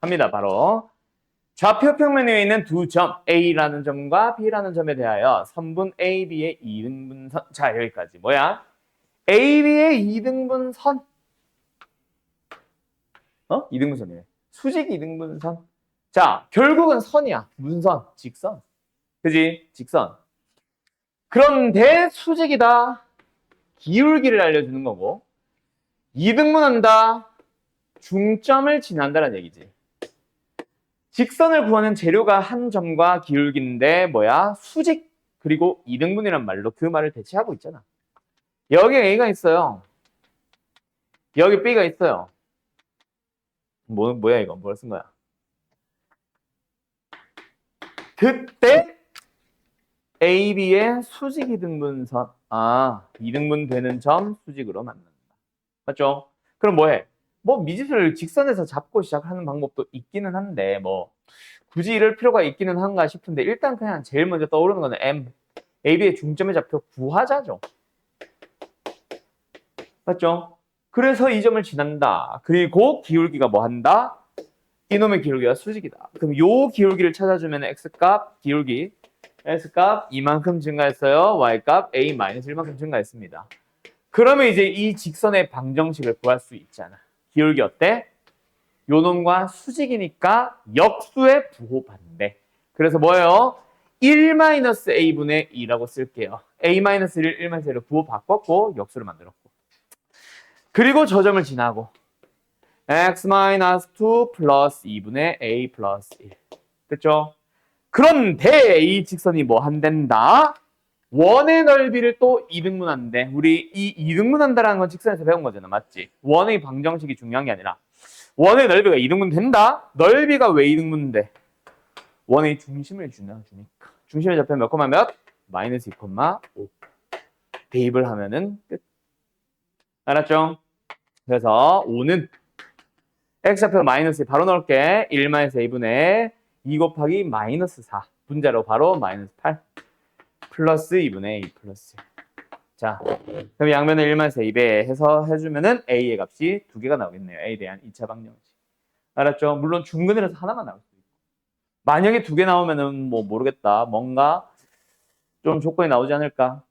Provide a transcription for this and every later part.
합니다. 바로 좌표 평면에 있는 두 점 A라는 점과 B라는 점에 대하여 선분 AB의 이등분선. 자, 여기까지. 뭐야? AB의 이등분선. 이등분선이네. 수직 이등분선. 자, 결국은 선이야. 무슨 선? 직선. 그지? 직선. 그런데 수직이다. 기울기를 알려주는 거고, 이등분한다. 중점을 지난다는 얘기지. 직선을 구하는 재료가 한 점과 기울기인데 뭐야? 수직 그리고 이등분이란 말로 그 말을 대체하고 있잖아. 여기 A가 있어요. 여기 B가 있어요. 뭐야 이거? 뭘 쓴 거야? 그때 AB의 수직 이등분선. 이등분 되는 점 수직으로 만든다. 맞죠? 그럼 뭐해? 뭐 미지수를 직선에서 잡고 시작하는 방법도 있기는 한데 뭐 굳이 이럴 필요가 있기는 한가 싶은데 일단 그냥 제일 먼저 떠오르는 거는 M, AB의 중점의 좌표 구하자죠. 맞죠? 그래서 이 점을 지난다. 그리고 기울기가 뭐 한다? 이놈의 기울기가 수직이다. 그럼 요 기울기를 찾아주면 X값, 기울기 X값 이만큼 증가했어요. Y값 A-1만큼 증가했습니다. 그러면 이제 이 직선의 방정식을 구할 수 있잖아. 기울기 어때? 요놈과 수직이니까 역수의 부호 반대. 그래서 뭐예요? 1-A분의 2라고 쓸게요. A-1을 1-1로 부호 바꿨고 역수를 만들었고. 그리고 저 점을 지나고 x-2 플러스 2분의 a 플러스 1. 됐죠? 그런데 이 직선이 뭐 한댄다? 원의 넓이를 또 이등분한대. 우리 이 이등분한다라는 건 직선에서 배운 거잖아. 맞지? 원의 방정식이 중요한 게 아니라 원의 넓이가 이등분 된다? 넓이가 왜 이등분돼? 원의 중심을 주니까. 중심의 좌표 몇 콤마 몇? 마이너스 2,5. 대입을 하면은 끝. 알았죠? 그래서 5는 x좌표 마이너스 바로 넣을게. 1-a분의 2 곱하기 마이너스 4. 분자로 바로 마이너스 8. 플러스 2분의 2 플러스 1. 자, 그럼 양면을 1-2배 해서 해주면은 a의 값이 두 개가 나오겠네요. a에 대한 2차 방정식. 알았죠? 물론 중근이라서 하나만 나올 수도 있고. 만약에 두 개 나오면은 뭐 모르겠다. 뭔가 좀 조건이 나오지 않을까?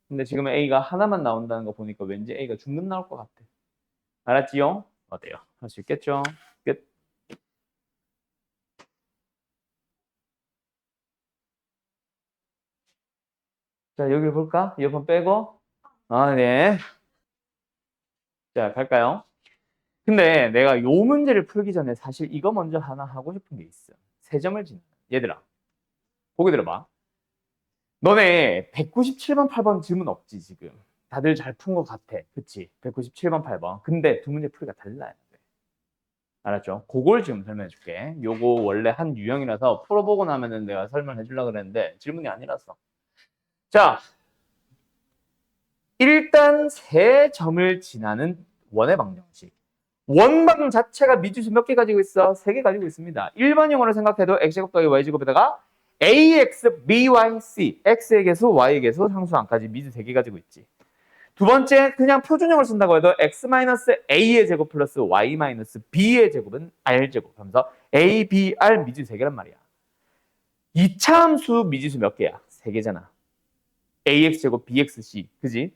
근데 지금 a가 하나만 나온다는 거 보니까 왠지 a가 중근 나올 것 같아. 알았지요? 어때요? 할 수 있겠죠? 끝. 자, 여기 볼까? 이어폰 빼고. 네. 자, 갈까요? 근데 내가 요 문제를 풀기 전에 사실 이거 먼저 하나 하고 싶은 게 있어. 세 점을 짓는. 얘들아, 보기 들어봐. 너네 197번, 8번 질문 없지, 지금. 다들 잘 푼 것 같아. 그치? 197번, 8번. 근데 두 문제 풀이가 달라야 돼. 알았죠? 그걸 지금 설명해 줄게. 요거 원래 한 유형이라서 풀어보고 나면은 내가 설명해 주려고 그랬는데 질문이 아니라서. 자, 일단 세 점을 지나는 원의 방정식. 원방 자체가 미지수 몇 개 가지고 있어? 3개 가지고 있습니다. 일반형으로 생각해도 x제곱 더하기 y제곱에다가 ax, by, c, x의 개수, y의 개수, 상수항까지 미지 3개 가지고 있지. 두 번째, 그냥 표준형을 쓴다고 해도 x-a의 제곱 플러스 y-b의 제곱은 r제곱 하면서 a, b, r 미지수 3개란 말이야. 2차 함수 미지수 몇 개야? 3개잖아. ax제곱, bxc, 그지?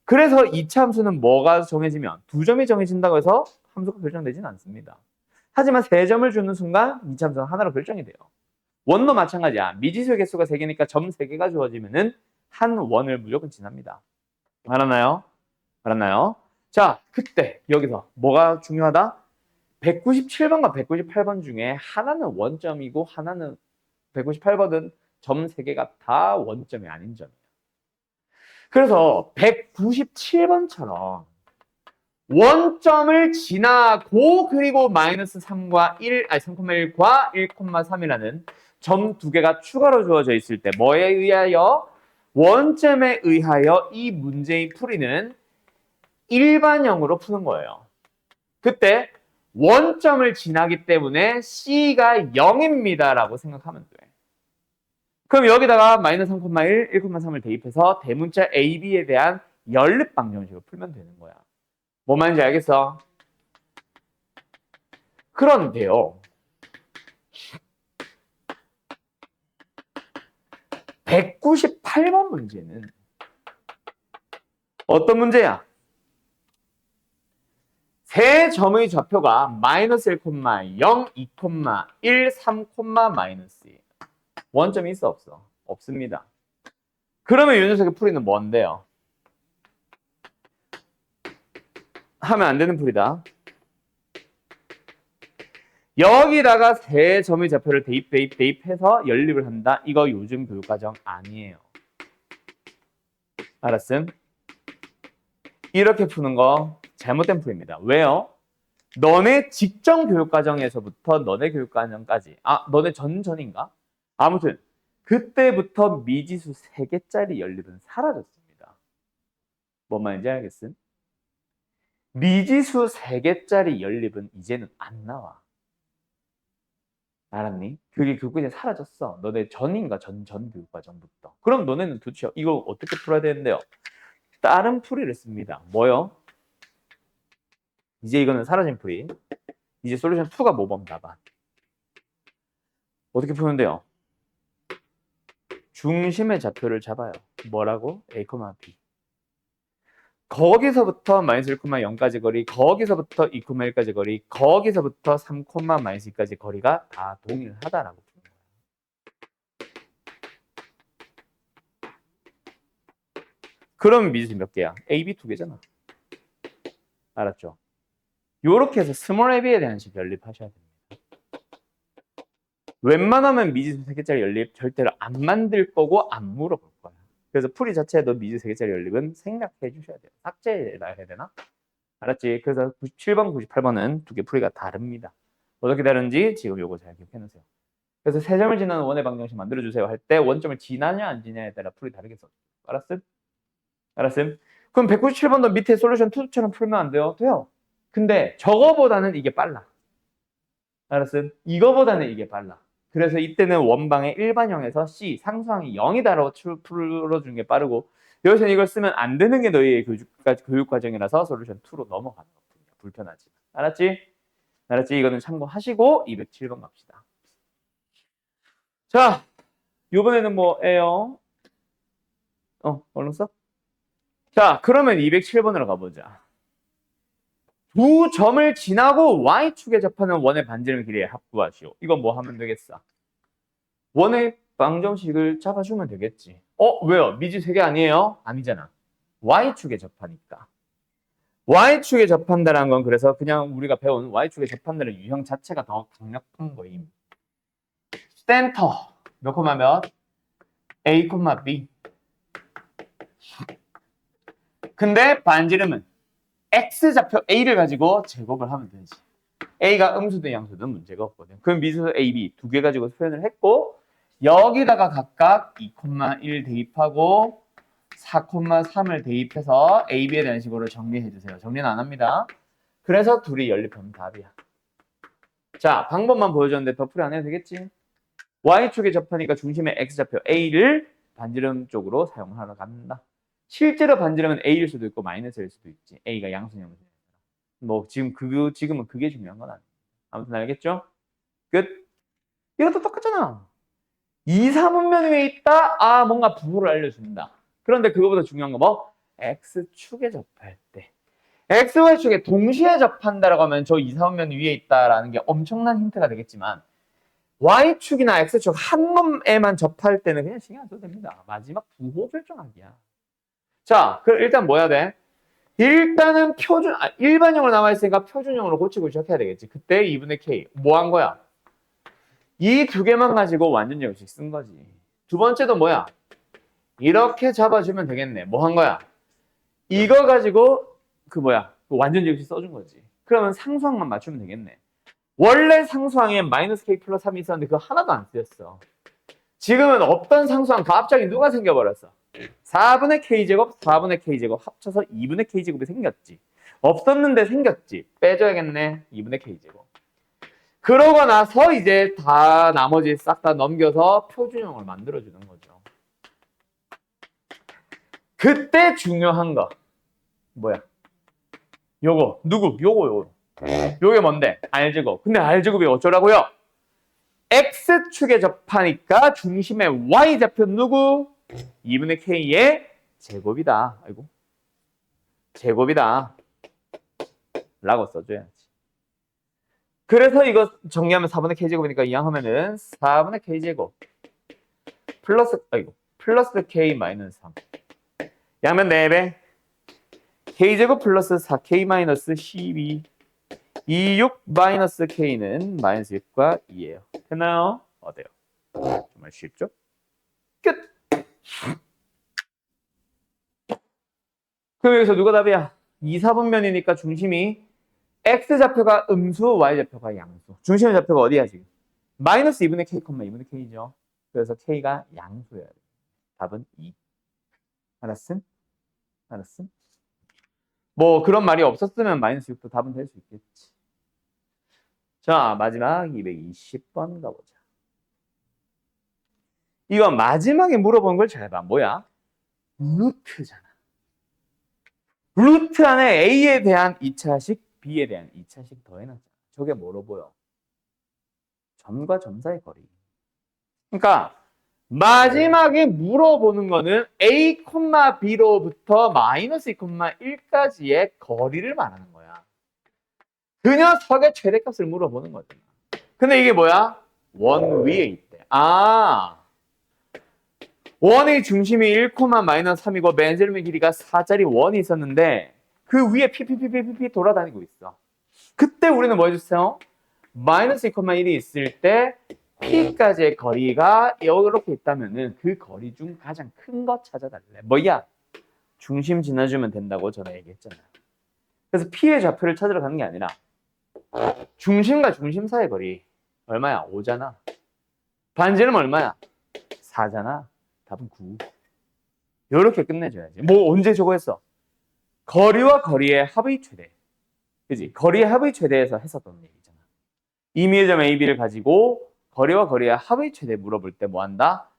그래서 2차 함수는 뭐가 정해지면 두 점이 정해진다고 해서 함수가 결정되지는 않습니다. 하지만 세 점을 주는 순간 2차 함수는 하나로 결정이 돼요. 원도 마찬가지야. 미지수의 개수가 3개니까 점 3개가 주어지면은 한 원을 무조건 지납니다. 알았나요? 알았나요? 자, 그때 여기서 뭐가 중요하다? 197번과 198번 중에 하나는 원점이고 하나는 198번은 점 3개가 다 원점이 아닌 점이에요. 그래서 197번처럼 원점을 지나고 그리고 마이너스 3과 3,1과 1,3이라는 점 두 개가 추가로 주어져 있을 때 뭐에 의하여? 원점에 의하여 이 문제의 풀이는 일반형으로 푸는 거예요. 그때 원점을 지나기 때문에 C가 0입니다 라고 생각하면 돼. 그럼 여기다가 마이너스 3,1, 1,3을 대입해서 대문자 AB에 대한 연립 방정식을 풀면 되는 거야. 뭐 말인지 알겠어? 그런데요. 198번 문제는 어떤 문제야? 세 점의 좌표가 마이너스 1, 0, 2, 1, 3, 마이너스 2. 원점이 있어 없어? 없습니다. 그러면 이 녀석의 풀이는 뭔데요? 하면 안 되는 풀이다. 여기다가 세 점의 좌표를 대입해서 연립을 한다. 이거 요즘 교육과정 아니에요. 알았음? 이렇게 푸는 거 잘못된 풀입니다. 왜요? 너네 직전 교육과정에서부터 너네 교육과정까지 너네 전인가? 아무튼 그때부터 미지수 3개짜리 연립은 사라졌습니다. 뭔 말인지 알겠음? 미지수 3개짜리 연립은 이제는 안 나와. 알았니? 그게 교육과정에 사라졌어. 너네 전인가 전 교육과정부터. 그럼 너네는 도대체 이거 어떻게 풀어야 되는데요? 다른 풀이를 씁니다. 뭐요? 이제 이거는 사라진 풀이. 이제 솔루션 2가 모범 답안. 어떻게 푸는데요? 중심의 좌표를 잡아요. 뭐라고? A, B. 거기서부터 마이너스 1, 0까지 거리, 거기서부터 2, 1까지 거리, 거기서부터 3, 마이너스 2까지 거리가 다 동일하다라고 푸는 거예요. 그럼 미지수 몇 개야? A, B 2개잖아. 알았죠? 요렇게 해서 스몰 ab에 대한 식 연립하셔야 됩니다. 웬만하면 미지수 3개짜리 연립 절대로 안 만들 거고 안 물어볼 거야. 그래서 풀이 자체에도 미지수 3개짜리 연립은 생략해 주셔야 돼요. 삭제해야 되나? 알았지? 그래서 97번, 98번은 두 개 풀이가 다릅니다. 어떻게 다른지 지금 요거 잘 기억해 놓으세요. 그래서 세 점을 지나는 원의 방정식 만들어주세요 할 때 원점을 지나냐 안 지나냐에 따라 풀이 다르게 써. 알았음? 알았음? 그럼 197번도 밑에 솔루션 2처럼 풀면 안 돼요? 돼요. 근데 저거보다는 이게 빨라. 알았음? 이거보다는 이게 빨라. 그래서 이때는 원방의 일반형에서 C, 상수항이 0이다라고 풀어주는 게 빠르고 여기서는 이걸 쓰면 안 되는 게 너희의 교육과정이라서 솔루션 2로 넘어가는 거야. 불편하지. 알았지? 알았지? 이거는 참고하시고 207번 갑시다. 자, 이번에는 뭐예요? 얼른 써? 자, 그러면 207번으로 가보자. 두 점을 지나고 Y축에 접하는 원의 반지름 길이의 합구하시오. 이건 뭐 하면 되겠어? 원의 방정식을 잡아주면 되겠지. 왜요? 미지 3개 아니에요? 아니잖아. Y축에 접하니까. Y축에 접한다는 건 그래서 그냥 우리가 배운 Y축에 접한다는 유형 자체가 더 강력한 거임. 센터 몇 콤마 몇? A, B. 근데 반지름은 X좌표 A를 가지고 제곱을 하면 되지. A가 음수든 양수든 문제가 없거든. 그럼 미지수 A, B 2개 가지고 표현을 했고 여기다가 각각 2,1 대입하고 4,3을 대입해서 A, B에 대한 식으로 정리해 주세요. 정리는 안 합니다. 그래서 둘이 연립하면 답이야. 자, 방법만 보여줬는데 더 풀이 안 해도 되겠지? Y축에 접하니까 중심의 X좌표 A를 반지름 쪽으로 사용하러 간다. 실제로 반지름은 A일 수도 있고 마이너스일 수도 있지. A가 양수냐. 뭐 지금은 그게 중요한 건 아니야. 아무튼 알겠죠? 끝. 이것도 똑같잖아. 2, 3분면 위에 있다. 뭔가 부호를 알려준다. 그런데 그거보다 중요한 거 뭐? X축에 접할 때. XY축에 동시에 접한다라고 하면 저 2, 3분면 위에 있다라는 게 엄청난 힌트가 되겠지만 Y축이나 X축 한 놈에만 접할 때는 그냥 신경 안 써도 됩니다. 마지막 부호 결정하기야. 자, 그럼 일단 뭐 해야 돼? 일단은 일반형으로 남아있으니까 표준형으로 고치고 시작해야 되겠지. 그때 2분의 K. 뭐 한 거야? 이 두 개만 가지고 완전 제곱식 쓴 거지. 두 번째도 뭐야? 이렇게 잡아주면 되겠네. 뭐 한 거야? 이거 가지고 그 완전 제곱식 써준 거지. 그러면 상수항만 맞추면 되겠네. 원래 상수항에 마이너스 K 플러스 3이 있었는데 그거 하나도 안 쓰였어. 지금은 없던 상수항 갑자기 누가 생겨버렸어? 4분의 K제곱, 4분의 K제곱 합쳐서 2분의 K제곱이 생겼지. 없었는데 생겼지. 빼줘야겠네. 2분의 K제곱. 그러고 나서 이제 다 나머지 싹 다 넘겨서 표준형을 만들어주는 거죠. 그때 중요한 거 뭐야? 요거 요거 요게 뭔데? R제곱. 근데 R제곱이 어쩌라고요? X축에 접하니까 중심의 Y좌표 누구? 2분의 k의 제곱이다. 아이고. 제곱이다. 라고 써줘야지. 그래서 이거 정리하면 4분의 k제곱이니까 이항하면은 4분의 k제곱 플러스 k 마이너스 3. 양면 4배. k제곱 플러스 4k 마이너스 12. 26 마이너스 k는 마이너스 6과 2예요. 됐나요? 어때요? 정말 쉽죠? 끝! 그럼 여기서 누가 답이야? 2, 4분면이니까 중심이 x좌표가 음수, y좌표가 양수. 중심의 좌표가 어디야 지금? 마이너스 2분의 k, 2분의 k죠. 그래서 k가 양수여야 돼. 답은 2. 알았음? 알았음? 뭐 그런 말이 없었으면 마이너스 6도 답은 될 수 있겠지. 자, 마지막 220번 가보자. 이거 마지막에 물어본 걸 잘 봐. 뭐야? 루트잖아. 루트 안에 A에 대한 2차식, B에 대한 2차식 더해놨잖아. 저게 뭐로 보여? 점과 점 사이 거리. 그러니까 마지막에 물어보는 거는 A, B로부터 마이너스 2, 1까지의 거리를 말하는 거야. 그 녀석의 최대값을 물어보는 거잖아. 근데 이게 뭐야? 원 위에 있대. 원의 중심이 1, 마이너스 3이고 맨제름의 길이가 4짜리 원이 있었는데 그 위에 PPPPP 돌아다니고 있어. 그때 우리는 뭐 해줬어요? 마이너스 2, 1이 있을 때 P까지의 거리가 이렇게 있다면은 그 거리 중 가장 큰 거 찾아달래. 뭐야? 중심 지나주면 된다고 전에 얘기했잖아. 그래서 P의 좌표를 찾으러 가는 게 아니라 중심과 중심 사이의 거리 얼마야? 5잖아. 반지름 얼마야? 4잖아. 답은 9. 이렇게 끝내줘야지. 뭐 언제 저거 했어? 거리와 거리의 합의 최대. 그지? 거리의 합의 최대에서 했었던 얘기잖아. 임의의 점 AB를 가지고 거리와 거리의 합의 최대 물어볼 때 뭐 한다?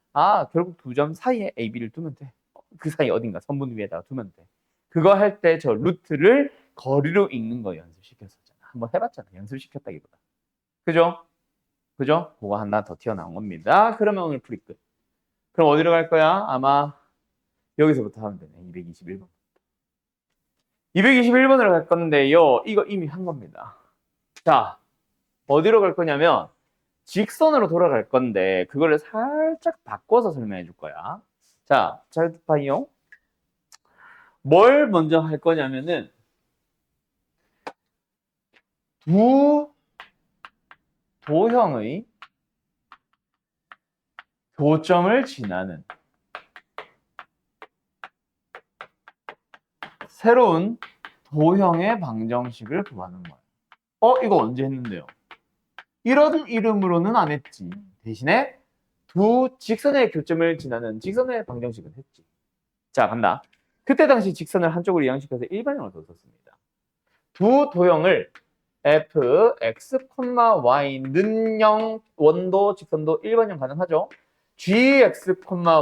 결국 두 점 사이에 AB를 두면 돼. 그 사이 어딘가 선분 위에다가 두면 돼. 그거 할 때 저 루트를 거리로 읽는 거 연습시켰었잖아. 한번 해봤잖아. 연습시켰다기보다. 그죠? 그죠? 그거 하나 더 튀어나온 겁니다. 그러면 오늘 풀이 끝. 그럼 어디로 갈 거야? 아마 여기서부터 하면 되네. 221번. 221번으로 갈 건데요. 이거 이미 한 겁니다. 자, 어디로 갈 거냐면 직선으로 돌아갈 건데 그거를 살짝 바꿔서 설명해 줄 거야. 자, 잘 봐요. 뭘 먼저 할 거냐면은 두 도형의 교점을 지나는 새로운 도형의 방정식을 구하는 거예요. 이거 언제 했는데요? 이런 이름으로는 안 했지. 대신에 두 직선의 교점을 지나는 직선의 방정식은 했지. 자, 간다. 그때 당시 직선을 한쪽으로 이항시켜서 일반형을 뒀었습니다. 두 도형을 f, x, y는 0, 원도, 직선도 일반형 가능하죠. gx,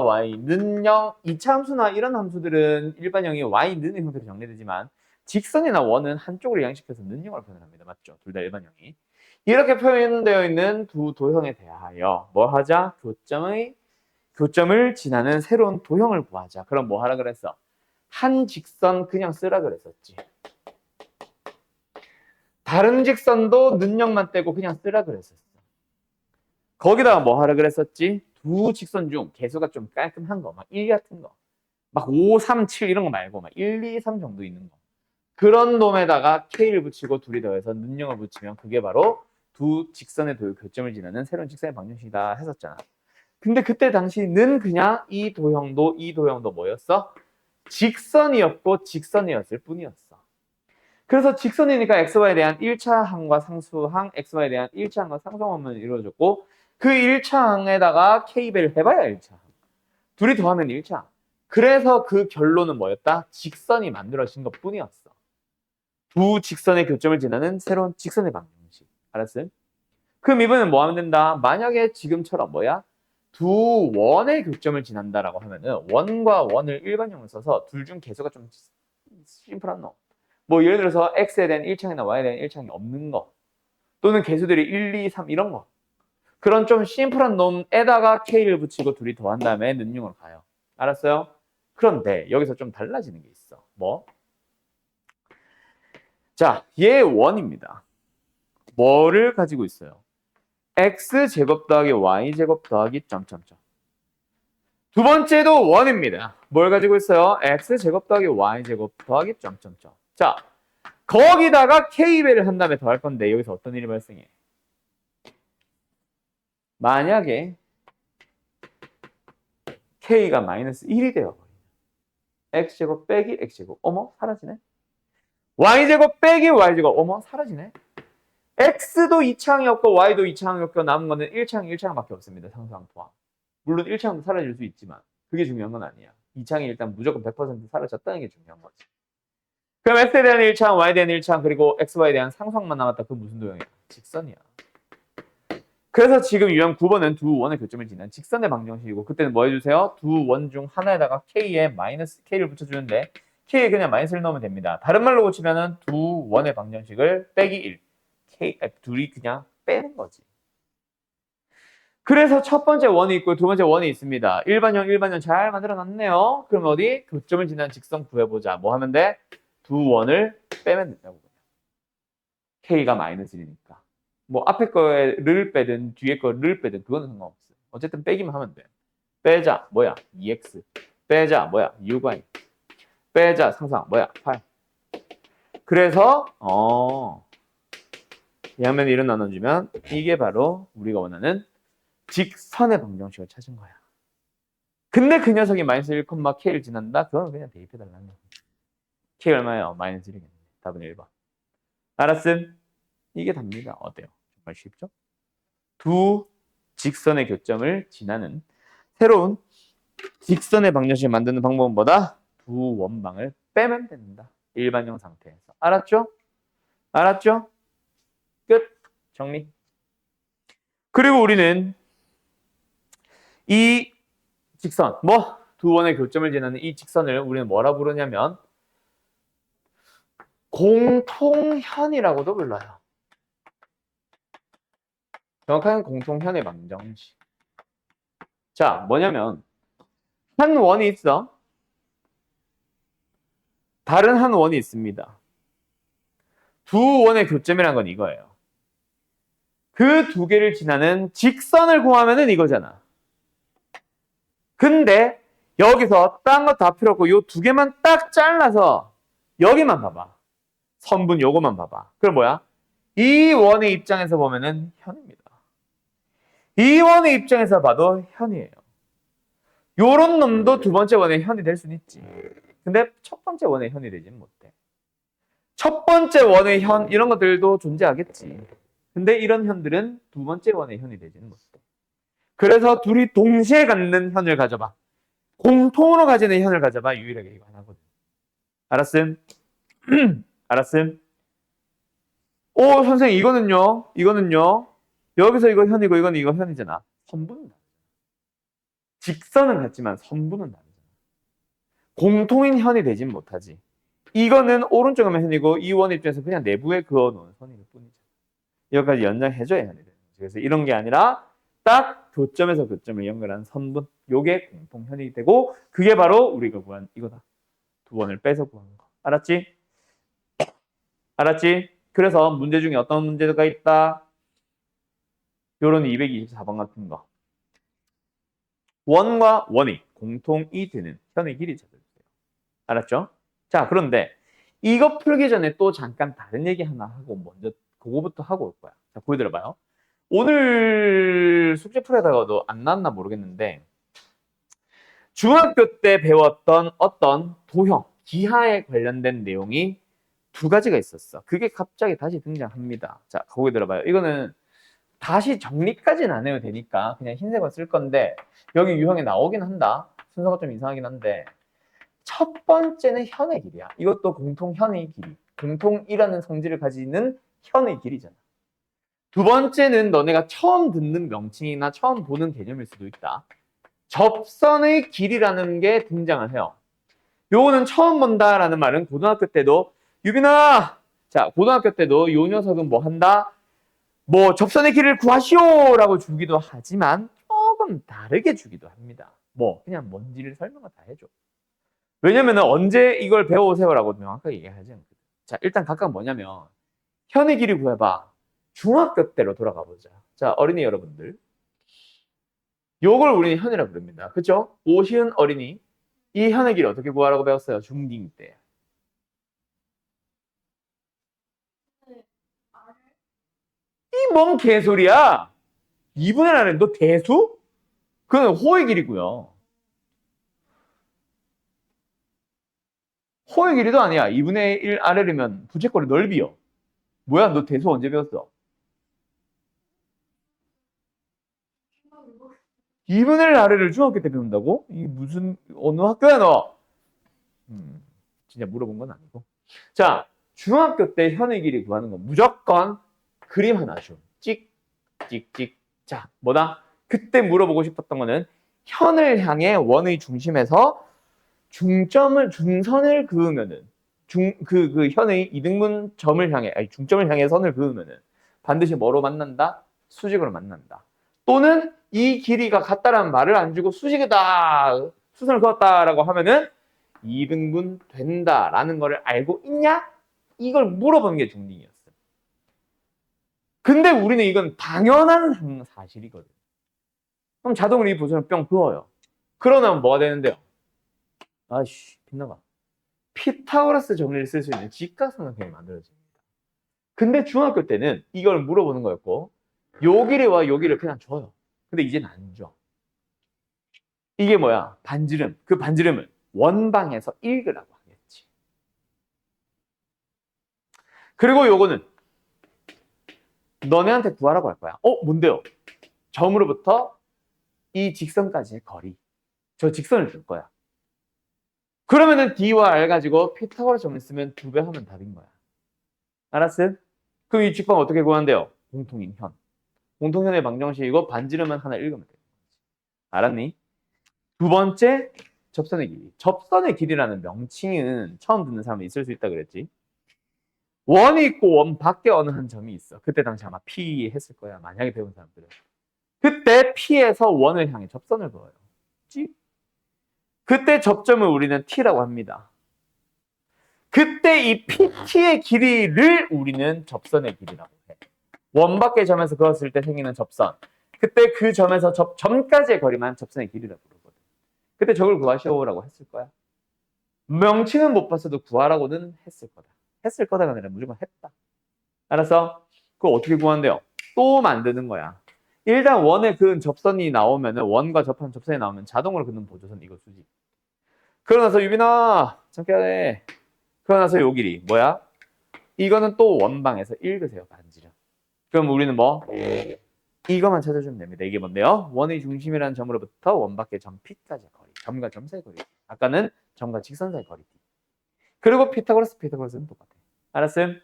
y는 0, 이차 함수나 이런 함수들은 일반형이 y는 형태로 정리되지만 직선이나 원은 한쪽으로 이항시켜서 는 0으로 표현합니다. 맞죠? 둘 다 일반형이. 이렇게 표현되어 있는 두 도형에 대하여 뭐 하자? 교점을 지나는 새로운 도형을 구하자. 그럼 뭐 하라 그랬어? 한 직선 그냥 쓰라 그랬었지. 다른 직선도 능력만 떼고 그냥 쓰라 그랬었어. 거기다가 뭐 하라 그랬었지? 두 직선 중 개수가 좀 깔끔한 거, 막 1 같은 거. 막 5, 3, 7 이런 거 말고 막 1, 2, 3 정도 있는 거. 그런 놈에다가 K를 붙이고 둘이 더해서 능력을 붙이면 그게 바로 두 직선의 교점을 지나는 새로운 직선의 방정식이다 했었잖아. 근데 그때 당시는 그냥 이 도형도 뭐였어? 직선이었고 직선이었을 뿐이었어. 그래서 직선이니까 xy에 대한 1차 항과 상수항, xy에 대한 1차 항과 상수항만 이루어졌고 그 1차 항에다가 k배를 해봐야 1차 항. 둘이 더하면 1차. 그래서 그 결론은 뭐였다? 직선이 만들어진 것 뿐이었어. 두 직선의 교점을 지나는 새로운 직선의 방정식. 알았어요? 그럼 이번엔 뭐 하면 된다? 만약에 지금처럼 뭐야? 두 원의 교점을 지난다라고 하면은 원과 원을 일반형을 써서 둘 중 개수가 좀 심플한 놈. 뭐 예를 들어서 x에 대한 1창이나 y에 대한 1창이 없는 거 또는 개수들이 1, 2, 3 이런 거 그런 좀 심플한 놈에다가 k를 붙이고 둘이 더한 다음에 는용으로 가요. 알았어요? 그런데 여기서 좀 달라지는 게 있어. 뭐? 자, 얘 원입니다. 뭐를 가지고 있어요? x제곱 더하기 y제곱 더하기 점점점. 두 번째도 원입니다. 뭘 가지고 있어요? x제곱 더하기 y제곱 더하기 점점점. 자, 거기다가 k배를 한 다음에 더할 건데 여기서 어떤 일이 발생해? 만약에 k가 마이너스 1이 되어버리면 x제곱 빼기 x제곱. 어머, 사라지네. y제곱 빼기 y제곱. 어머, 사라지네. x도 2창이었고 y도 2창이었고 남은 거는 1창, 1창밖에 없습니다. 상수항 포함. 물론 1창도 사라질 수 있지만 그게 중요한 건 아니야. 2창이 일단 무조건 100% 사라졌다는 게 중요한 거지. 그럼 x에 대한 1창, y에 대한 1창, 그리고 xy에 대한 상수항만 남았다. 그건 무슨 도형이야? 직선이야. 그래서 지금 유형 9번은 두 원의 교점을 지난 직선의 방정식이고 그때는 뭐 해주세요? 두 원 중 하나에다가 k에 마이너스 k를 붙여주는데 k에 그냥 마이너스를 넣으면 됩니다. 다른 말로 고치면은 두 원의 방정식을 빼기 1. 둘이 그냥 빼는 거지. 그래서 첫 번째 원이 있고 두 번째 원이 있습니다. 일반형 잘 만들어놨네요. 그럼 어디? 교점을 지난 직선 구해보자. 뭐 하면 돼? 두 원을 빼면 된다고. k가 마이너스 1이니까. 뭐 앞에 거를 빼든 뒤에 거를 빼든 그거는 상관없어요. 어쨌든 빼기만 하면 돼. 빼자 뭐야? 2x. 빼자 뭐야? 6y. 빼자 상상 뭐야? 8. 그래서 양면 1을 나눠주면 이게 바로 우리가 원하는 직선의 방정식을 찾은 거야. 근데 그 녀석이 마이너스 1,k를 지난다? 그건 그냥 대입해달라는 거야. k 얼마예요? 마이너스 1이겠네. 답은 1번. 알았음? 이게 답니다. 어때요? 정말 쉽죠? 두 직선의 교점을 지나는 새로운 직선의 방정식을 만드는 방법은 뭐다? 두 원방을 빼면 된다. 일반형 상태에서. 알았죠? 알았죠? 끝. 정리. 그리고 우리는 이 직선, 두 원의 교점을 지나는 이 직선을 우리는 뭐라 부르냐면 공통현이라고도 불러요. 정확한 공통현의 방정식. 자, 뭐냐면 한 원이 있어. 다른 한 원이 있습니다. 두 원의 교점이란 건 이거예요. 그 두 개를 지나는 직선을 구하면은 이거잖아. 근데 여기서 딴 거 다 필요 없고 요 두 개만 딱 잘라서 여기만 봐봐. 선분 요거만 봐봐. 그럼 뭐야? 이 원의 입장에서 보면은 현입니다. 이 원의 입장에서 봐도 현이에요. 요런 놈도 두 번째 원의 현이 될 수는 있지. 근데 첫 번째 원의 현이 되지는 못해. 첫 번째 원의 현 이런 것들도 존재하겠지. 근데 이런 현들은 두 번째 원의 현이 되지는 못해. 그래서 둘이 동시에 갖는 현을 가져봐. 공통으로 가지는 현을 가져봐. 유일하게 이거 하나거든. 알았음? 알았음? 오, 선생님, 이거는요. 여기서 이거 현이고, 이거는 이거 현이잖아. 선분은 다르잖아. 직선은 같지만 선분은 다르잖아. 공통인 현이 되진 못하지. 이거는 오른쪽에만 현이고, 이 원 입장에서 그냥 내부에 그어놓은 선일 뿐이죠. 여기까지 연장해줘야 현이 되는 거지. 그래서 이런 게 아니라, 딱 교점에서 교점을 연결한 선분. 요게 공통현이 되고, 그게 바로 우리가 구한 이거다. 두 원을 빼서 구한 거. 알았지? 알았지? 그래서 문제 중에 어떤 문제가 있다? 요런 224번 같은 거. 원과 원이 공통이 되는 현의 길이 찾아주세요. 알았죠? 자, 그런데 이거 풀기 전에 또 잠깐 다른 얘기 하나 하고 먼저 그거부터 하고 올 거야. 자, 보여드려봐요. 오늘 숙제 풀에다가도 안 나왔나 모르겠는데 중학교 때 배웠던 어떤 도형, 기하에 관련된 내용이 두 가지가 있었어. 그게 갑자기 다시 등장합니다. 자, 거기 들어봐요. 이거는 다시 정리까지는 안 해도 되니까 그냥 흰색을 쓸 건데 여기 유형에 나오긴 한다. 순서가 좀 이상하긴 한데 첫 번째는 현의 길이야. 이것도 공통현의 길이. 공통이라는 성질을 가지는 현의 길이잖아. 두 번째는 너네가 처음 듣는 명칭이나 처음 보는 개념일 수도 있다. 접선의 길이라는 게 등장을 해요. 요거는 처음 본다라는 말은 고등학교 때도 유빈아! 자, 고등학교 때도 요 녀석은 뭐 한다? 뭐 접선의 길이를 구하시오! 라고 주기도 하지만 조금 다르게 주기도 합니다. 뭐 그냥 뭔지를 설명을 다 해줘. 왜냐면은 언제 이걸 배워오세요라고 명확하게 얘기하지 않거든. 자, 일단 각각 뭐냐면 현의 길이 구해봐. 중학교 때로 돌아가 보자. 자, 어린이 여러분들. 요걸 우리는 현이라고 부릅니다. 그쵸? 오시은 어린이. 이 현의 길이 어떻게 구하라고 배웠어요? 중2 때. 이 뭔 개소리야? 2분의 1은 너 대수? 그건 호의 길이고요. 호의 길이도 아니야. 2분의 1 아래르면 부채꼴의 넓이요. 뭐야? 너 대수 언제 배웠어? 2분의 1 아래를 중학교 때 배운다고? 이게 무슨 어느 학교야 너? 진짜 물어본 건 아니고. 자, 중학교 때 현의 길이 구하는 건 무조건 그림 하나 줘. 찍, 찍, 찍. 자, 뭐다? 그때 물어보고 싶었던 거는 현을 향해 원의 중심에서 중점을 그으면은 그 현의 이등분 점을 향해 아니 중점을 향해 선을 그으면은 반드시 뭐로 만난다? 수직으로 만난다. 또는 이 길이가 같다라는 말을 안 주고 수직이다, 수선을 그었다라고 하면은 이등분 된다라는 거를 알고 있냐? 이걸 물어보는 게 중딩이었어. 근데 우리는 이건 당연한 사실이거든. 그럼 자동으로 이 보수는 뿅 그어요. 그러면 뭐가 되는데요? 아이씨, 빗나가. 피타고라스 정리를 쓸 수 있는 직각삼각형이 만들어집니다. 근데 중학교 때는 이걸 물어보는 거였고 요 길이와 요 길이를 그냥 줘요. 근데 이제는 안 줘. 이게 뭐야? 반지름. 그 반지름을 원방에서 읽으라고 하겠지. 그리고 요거는 너네한테 구하라고 할 거야. 뭔데요? 점으로부터 이 직선까지의 거리. 저 직선을 줄 거야. 그러면은 D와 R 가지고 피타고라스 정리 쓰면 2배 하면 답인 거야. 알았어? 그럼 이 직방 어떻게 구한대요? 공통인 현. 공통현의 방정식이고 반지름은 하나 읽으면 돼. 알았니? 두 번째, 접선의 길이. 접선의 길이라는 명칭은 처음 듣는 사람이 있을 수 있다 그랬지. 원이 있고 원 밖에 어느 한 점이 있어. 그때 당시 아마 P 했을 거야. 만약에 배운 사람들은. 그때 P에서 원을 향해 접선을 그어요. 그때 접점을 우리는 T라고 합니다. 그때 이 PT의 길이를 우리는 접선의 길이라고 해. 원 밖의 점에서 그었을 때 생기는 접선. 그때 그 점에서 점까지의 거리만 접선의 길이라고 부르거든. 그때 저걸 구하시오라고 했을 거야. 명칭은 못 봤어도 구하라고는 했을 거다. 했을 거다가 아니라 무조건 했다. 알았어? 그거 어떻게 구한대요? 또 만드는 거야. 일단 원에 그은 접선이 나오면은 원과 접한 접선이 나오면 자동으로 그는 보조선 이거 수직. 그러고 나서 유빈아 잠깐. 그러고 나서 요 길이 뭐야? 이거는 또 원방에서 읽으세요. 반지름. 그럼 우리는 뭐? 이거만 찾아주면 됩니다. 이게 뭔데요? 원의 중심이라는 점으로부터 원 밖의 점 P까지의 거리. 점과 점 사이의 거리. 아까는 점과 직선 사이의 거리. 그리고 피타고라스는 똑같아. 알았음?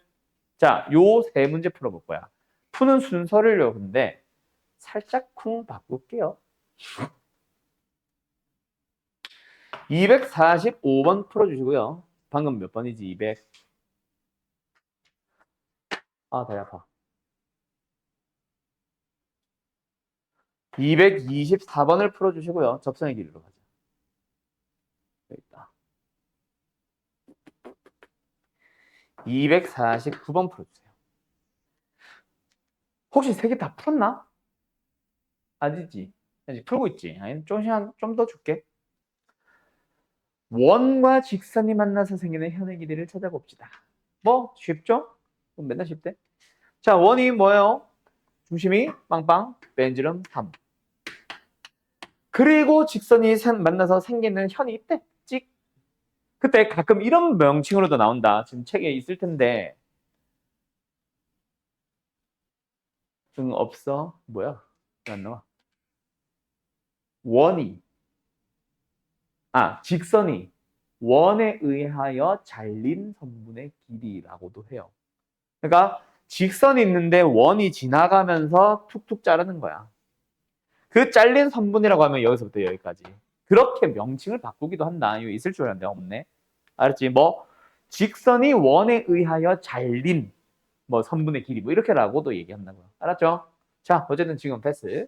자, 요 세 문제 풀어볼 거야. 푸는 순서를 여는데 살짝 쿵 바꿀게요. 245번 풀어주시고요. 방금 몇 번이지? 200. 아, 다리 아파. 224번을 풀어주시고요. 접선의 길이로 가자. 여기 있다. 249번 풀어주세요. 혹시 세 개 다 풀었나? 아니지. 아직 풀고 있지. 아니, 좀 시간 좀 더 줄게. 원과 직선이 만나서 생기는 현의 길이를 찾아봅시다. 뭐 쉽죠? 맨날 쉽대. 자, 원이 뭐예요? 중심이 빵빵, 벤지름 3. 그리고 직선이 만나서 생기는 현이 있대. 찍. 그때 가끔 이런 명칭으로도 나온다. 지금 책에 있을 텐데. 없어. 뭐야? 왜 안 나와? 원이. 직선이 원에 의하여 잘린 선분의 길이라고도 해요. 그러니까 직선이 있는데 원이 지나가면서 툭툭 자르는 거야. 그 잘린 선분이라고 하면 여기서부터 여기까지. 그렇게 명칭을 바꾸기도 한다. 이거 있을 줄 알았는데 없네. 알았지? 뭐 직선이 원에 의하여 잘린 선분의 길이 이렇게라고도 얘기한다고요. 알았죠? 자, 어쨌든 지금 패스.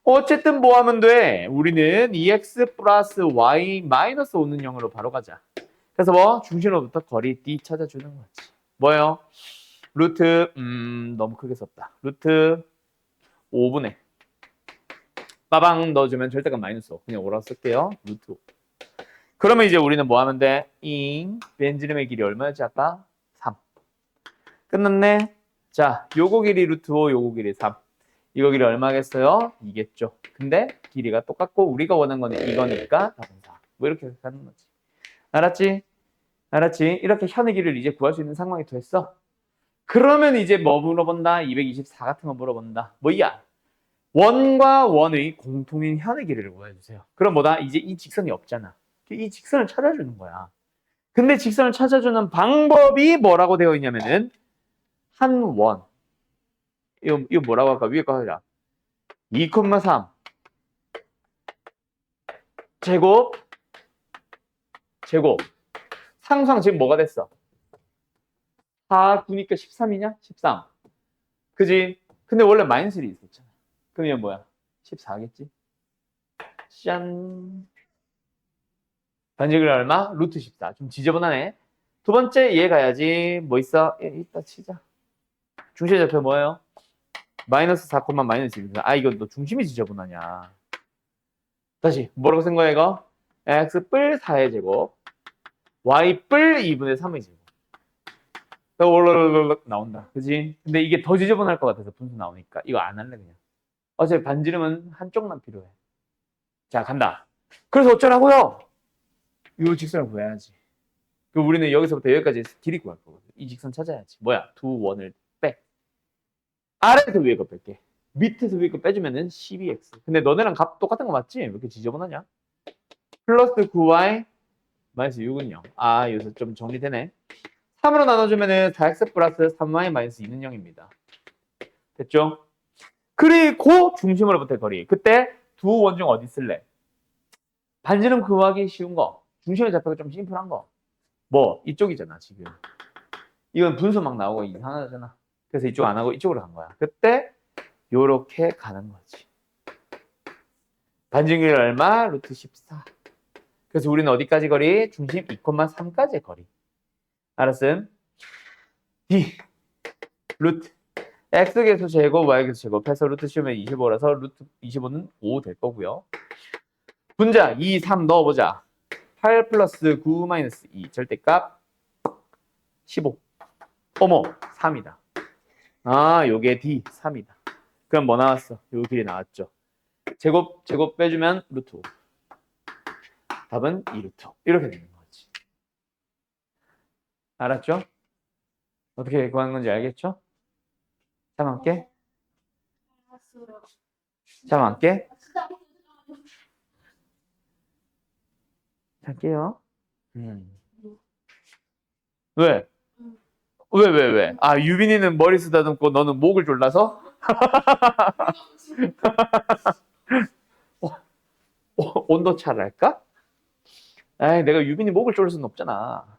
어쨌든 뭐 하면 돼? 우리는 2x 플러스 y 마이너스 5는 0으로 바로 가자. 그래서 뭐 중심으로부터 거리 d 찾아주는 거지. 뭐예요? 루트 너무 크게 썼다. 루트 5분의 빠방 넣어주면 절대값 마이너스 5. 그냥 5라고 쓸게요. 루트 5. 그러면 이제 우리는 뭐 하면 돼? 벤지름의 길이 얼마였지 아까? 3. 끝났네. 자, 요거 길이 루트 5, 요거 길이 3. 이거 길이 얼마겠어요? 2겠죠. 근데 길이가 똑같고 우리가 원하는 거는 이거니까 답은 4. 뭐 이렇게 하는 거지. 알았지? 알았지? 이렇게 현의 길이를 이제 구할 수 있는 상황이 됐어. 그러면 이제 뭐 물어본다? 224 같은 거 물어본다. 뭐야? 원과 원의 공통인 현의 길이를 구해주세요. 그럼 뭐다? 이제 이 직선이 없잖아. 이 직선을 찾아주는 거야. 근데 직선을 찾아주는 방법이 뭐라고 되어 있냐면은 한 원. 이거 뭐라고 할까? 위에 거 하자. 2,3 제곱 상수항 지금 뭐가 됐어? 4, 9니까 13이냐? 13. 그지? 근데 원래 마이너스 1이 있었잖아. 그럼 이건 뭐야? 14겠지? 짠. 반지글 얼마? 루트 14. 좀 지저분하네. 두 번째 얘 가야지. 뭐 있어? 이따 치자. 중심의 좌표 뭐예요? 마이너스 4, 마이너스 1. 아, 이거 너 중심이 지저분하냐. 다시 뭐라고 쓴 거야 이거? x 뿔 4의 제곱 y 뿔 2분의 3의 제곱. 올라올라 나온다. 그지? 근데 이게 더 지저분할 것 같아서 분수 나오니까 이거 안 할래 그냥. 어차피 반지름은 한쪽만 필요해. 자, 간다. 그래서 어쩌라고요? 이 직선을 구해야지. 그럼 우리는 여기서부터 여기까지 길이 구할 거거든. 이 직선 찾아야지. 뭐야? 두 원을 빼. 아래에서 위에 거 뺄게. 밑에서 위에 거 빼주면은 12x. 근데 너네랑 값 똑같은 거 맞지? 왜 이렇게 지저분하냐? 플러스 9y 마이너스 6은 0. 아, 여기서 좀 정리되네. 3으로 나눠주면은 4x 플러스 3y 마이너스 2는 0입니다. 됐죠? 그리고 중심으로부터의 거리. 그때 두 원 중 어디 쓸래? 반지름 구하기 쉬운 거. 중심의 좌표가 좀 심플한 거. 뭐 이쪽이잖아 지금. 이건 분수 막 나오고 이상하잖아. 그래서 이쪽 안 하고 이쪽으로 간 거야. 그때 요렇게 가는 거지. 반지름 길이 얼마? 루트 14. 그래서 우리는 어디까지 거리? 중심 2,3까지의 거리. 알았음? D 루트 x계수 제곱 y계수 제곱해서 루트 씌우면 25라서 루트 25는 5 될 거고요. 분자 2, 3 넣어보자. 8 플러스 9 마이너스 2 절대값 15. 어머 3이다. 아 요게 D 3이다. 그럼 뭐 나왔어? 요 길이 나왔죠. 제곱 빼주면 루트 5. 답은 2루트 5. 이렇게 되는 거지. 알았죠? 어떻게 구하는 건지 알겠죠? 잠 안 깨? 잠 안 깨? 잘 깨요. 왜? 왜? 아, 유빈이는 머리 쓰다듬고 너는 목을 졸라서? 온도 차랄까? 에이, 내가 유빈이 목을 졸을 수는 없잖아.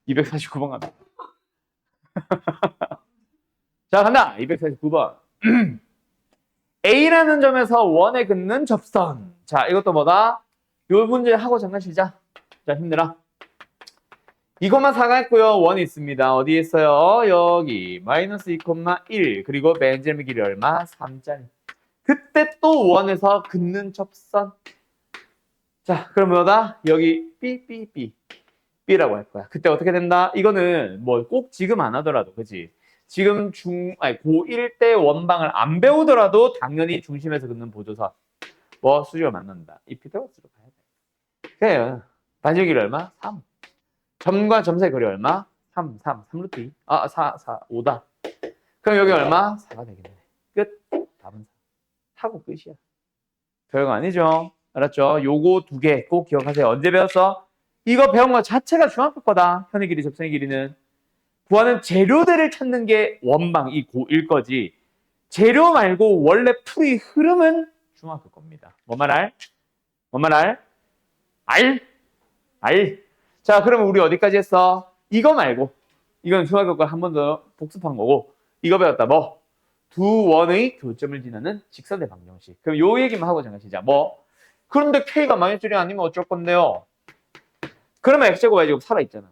249번 갑니다. 자, 간다. 249번. A라는 점에서 원에 긋는 접선. 자, 이것도 뭐다? 요 문제 하고 잠깐 쉬자. 자, 힘내라. 이것만 사갔고요. 원이 있습니다. 어디에 있어요? 여기 마이너스 2,1 그리고 벤제미 길이 얼마? 3짜리. 그때 또 원에서 긋는 접선. 자, 그럼 뭐다? 여기 B라고 할 거야. 그때 어떻게 된다? 이거는 뭐 꼭 지금 안 하더라도, 그치? 지금 고1 때 원방을 안 배우더라도 당연히 중심에서 긋는 보조선. 뭐 수직을 만난다. 이 피타고라스로 가야 돼. 그래요. 반지름 길이 얼마? 3. 점과 점 사이 거리 얼마? 3 루트 2. 5다. 그럼 여기 얼마? 4가 되겠네. 끝. 답은 4. 하고 끝이야. 별거 아니죠? 알았죠? 요거 두 개 꼭 기억하세요. 언제 배웠어? 이거 배운 거 자체가 중학교 거다. 현의 길이, 접선의 길이는. 구하는 재료들을 찾는 게 원방, 이 고1 거지. 재료 말고 원래 풀이 흐름은 중학교 겁니다. 뭔 말 알? 뭔 말 알? 알? 자, 그러면 우리 어디까지 했어? 이거 말고. 이건 중학교 거 한 번 더 복습한 거고. 이거 배웠다. 뭐? 두 원의 교점을 지나는 직선의 방정식. 그럼 요 얘기만 하고 정하시자. 뭐 그런데 K가 마이너스 1이 아니면 어쩔 건데요? 그러면 X제곱 Y제곱 살아있잖아.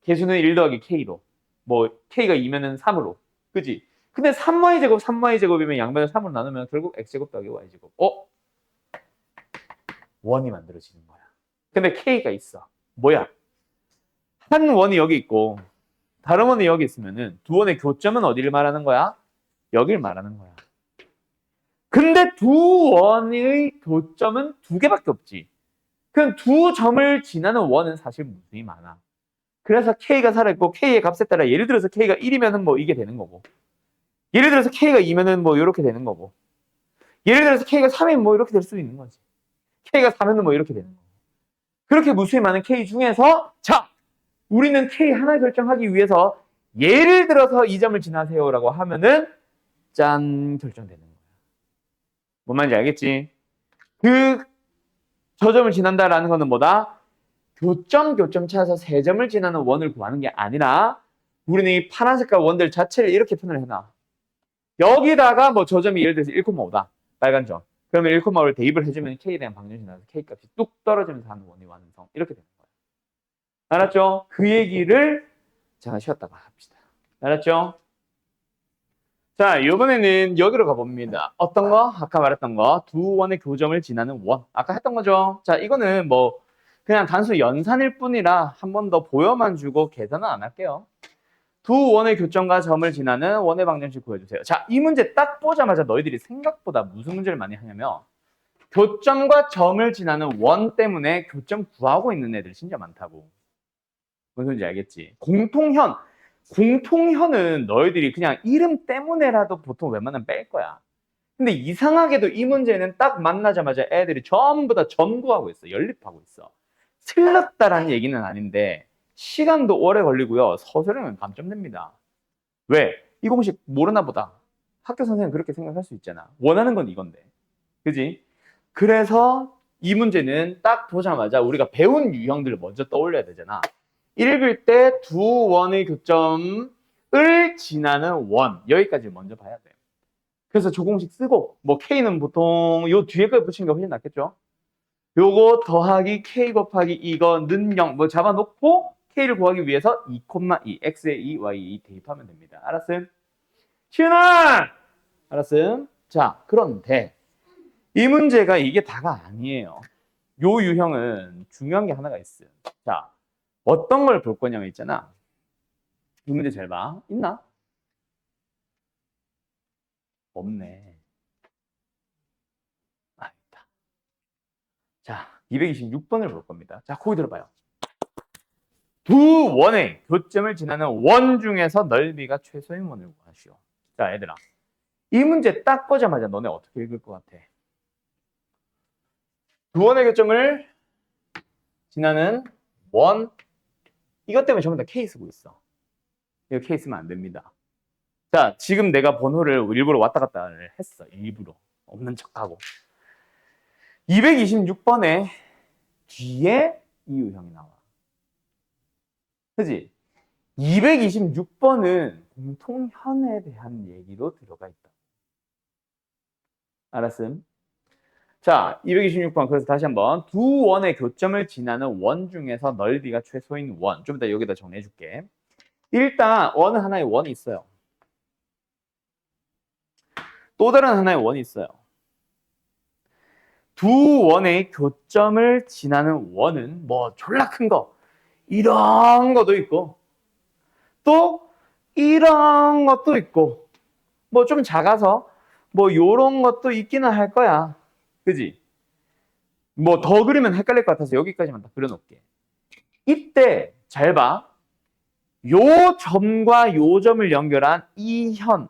개수는 1 더하기 K로. 뭐 K가 2면은 3으로. 그지? 근데 3y제곱, 3y제곱이면 양변을 3으로 나누면 결국 X제곱 더하기 Y제곱. 원이 만들어지는 거야. 근데 K가 있어. 뭐야? 한 원이 여기 있고 다른 원이 여기 있으면은 두 원의 교점은 어디를 말하는 거야? 여기를 말하는 거야. 근데 두 원의 교점은 두 개밖에 없지. 그럼 두 점을 지나는 원은 사실 무수히 많아. 그래서 K가 살아있고 K의 값에 따라 예를 들어서 K가 1이면은 뭐 이게 되는 거고, 예를 들어서 K가 2면은 뭐 이렇게 되는 거고, 예를 들어서 K가 3이면 뭐 이렇게 될 수도 있는 거지. K가 4면은 뭐 이렇게 되는 거고. 그렇게 무수히 많은 K 중에서 자, 우리는 K 하나 결정하기 위해서 예를 들어서 이 점을 지나세요라고 하면은 짠 결정되는 거야. 뭔 말인지 알겠지? 저 점을 지난다라는 거는 뭐다? 교점 찾아서 세 점을 지나는 원을 구하는 게 아니라 우리는 이 파란 색깔 원들 자체를 이렇게 표현을 해놔. 여기다가 뭐 저 점이 예를 들어서 1,5다. 빨간 점. 그러면 1,5를 대입을 해주면 K에 대한 방정식이 나와서 K 값이 뚝 떨어지면서 하는 원이 완성. 이렇게 되는 거야. 알았죠? 그 얘기를 제가 쉬었다가 합시다. 알았죠? 자, 이번에는 여기로 가봅니다. 어떤 거? 아까 말했던 거. 두 원의 교점을 지나는 원. 아까 했던 거죠? 자, 이거는 뭐 그냥 단순 연산일 뿐이라 한 번 더 보여만 주고 계산은 안 할게요. 두 원의 교점과 점을 지나는 원의 방정식 구해주세요. 자, 이 문제 딱 보자마자 너희들이 생각보다 무슨 문제를 많이 하냐면 교점과 점을 지나는 원 때문에 교점 구하고 있는 애들이 진짜 많다고. 무슨 소리인지 알겠지? 공통현은 너희들이 그냥 이름 때문에라도 보통 웬만하면 뺄 거야. 근데 이상하게도 이 문제는 딱 만나자마자 애들이 전부 다 점 구하고 있어. 연립하고 있어. 틀렸다라는 얘기는 아닌데 시간도 오래 걸리고요. 서술형은 감점됩니다. 왜? 이 공식 모르나 보다. 학교 선생님 그렇게 생각할 수 있잖아. 원하는 건 이건데. 그지? 그래서 이 문제는 딱 보자마자 우리가 배운 유형들을 먼저 떠올려야 되잖아. 읽을 때 두 원의 교점을 지나는 원. 여기까지 먼저 봐야 돼. 그래서 저 공식 쓰고 뭐 K는 보통 요 뒤에 거 붙이는 게 훨씬 낫겠죠? 요거 더하기 K 곱하기 이거는 0 뭐 잡아놓고 K를 구하기 위해서 2,2 X에 2, Y에 2 대입하면 됩니다. 알았음? 시은아! 알았음? 자, 그런데 이 문제가 이게 다가 아니에요. 요 유형은 중요한 게 하나가 있어요. 자, 어떤 걸 볼 거냐면 있잖아. 이 문제 잘 봐. 있나? 없네. 아, 있다. 자, 226번을 볼 겁니다. 자, 거기 들어봐요. 두 원의 교점을 지나는 원 중에서 넓이가 최소인 원을 구하시오. 자, 얘들아. 이 문제 딱 보자마자 너네 어떻게 읽을 것 같아? 두 원의 교점을 지나는 원. 이것 때문에 전부 다 K 쓰고 있어. 이거 K 쓰면 안 됩니다. 자, 지금 내가 번호를 일부러 왔다 갔다 했어. 일부러. 없는 척하고. 226번에 뒤에 이 유형이 나와. 그지? 226번은 공통현에 대한 얘기로 들어가 있다. 알았음? 자, 226번. 그래서 다시 한번. 두 원의 교점을 지나는 원 중에서 넓이가 최소인 원. 좀 이따 여기다 정리해줄게. 일단 어느 하나의 원이 있어요. 또 다른 하나의 원이 있어요. 두 원의 교점을 지나는 원은 뭐 졸라 큰 거, 이런 것도 있고 또 이런 것도 있고 뭐 좀 작아서 뭐 요런 것도 있기는 할 거야. 그지? 뭐 더 그리면 헷갈릴 것 같아서 여기까지만 다 그려놓을게. 이때 잘 봐. 요 점과 요 점을 연결한 이 현,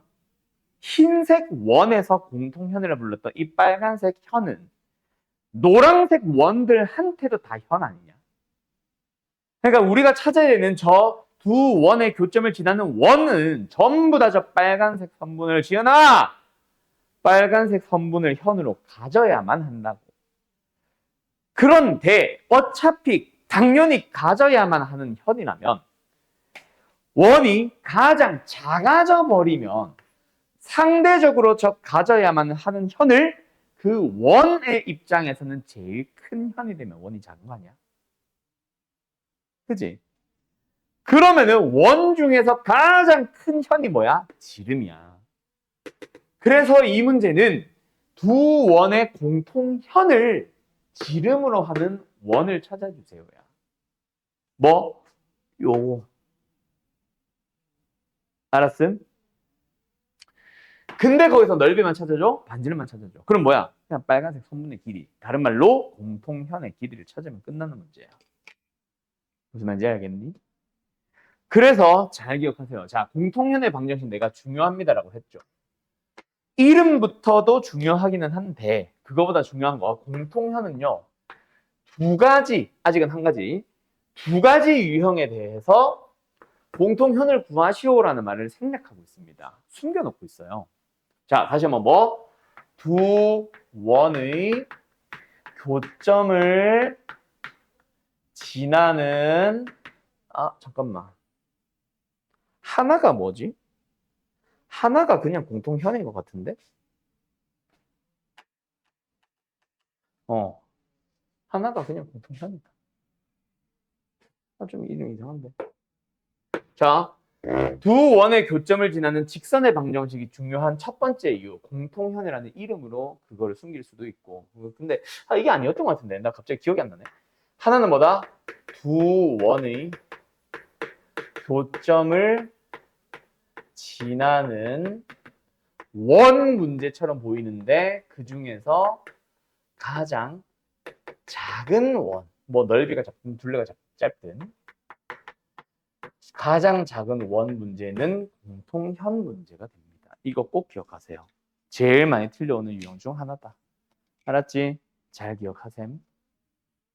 흰색 원에서 공통현이라 불렀던 이 빨간색 현은 노란색 원들한테도 다 현 아니냐? 그러니까 우리가 찾아야 되는 저 두 원의 교점을 지나는 원은 전부 다 저 빨간색 선분을 지어놔! 빨간색 선분을 현으로 가져야만 한다고. 그런데 어차피 당연히 가져야만 하는 현이라면 원이 가장 작아져 버리면 상대적으로 가져야만 하는 현을 그 원의 입장에서는 제일 큰 현이 되면 원이 작은 거 아니야? 그지? 그러면은 원 중에서 가장 큰 현이 뭐야? 지름이야. 그래서 이 문제는 두 원의 공통현을 지름으로 하는 원을 찾아주세요야. 뭐? 요거. 알았음? 근데 거기서 넓이만 찾아줘? 반지름만 찾아줘. 그럼 뭐야? 그냥 빨간색 선분의 길이. 다른 말로 공통현의 길이를 찾으면 끝나는 문제야. 무슨 말인지 알겠니? 그래서 잘 기억하세요. 자, 공통현의 방정식 내가 중요합니다라고 했죠. 이름부터도 중요하기는 한데 그거보다 중요한 거 공통현은요. 두 가지, 아직은 한 가지, 두 가지 유형에 대해서 공통현을 구하시오라는 말을 생략하고 있습니다. 숨겨놓고 있어요. 자, 다시 한번 뭐? 두 원의 교점을 지나는 잠깐만. 하나가 뭐지? 하나가 그냥 공통현인 것 같은데? 하나가 그냥 공통현이다. 좀 이름 이상한데. 자, 두 원의 교점을 지나는 직선의 방정식이 중요한 첫 번째 이유, 공통현이라는 이름으로 그거를 숨길 수도 있고. 근데 이게 아니었던 것 같은데. 나 갑자기 기억이 안 나네. 하나는 뭐다? 두 원의 교점을 지나는 원 문제처럼 보이는데 그 중에서 가장 작은 원, 뭐 넓이가 작든 둘레가 짧든 가장 작은 원 문제는 공통현 문제가 됩니다. 이거 꼭 기억하세요. 제일 많이 틀려오는 유형 중 하나다. 알았지? 잘 기억하셈.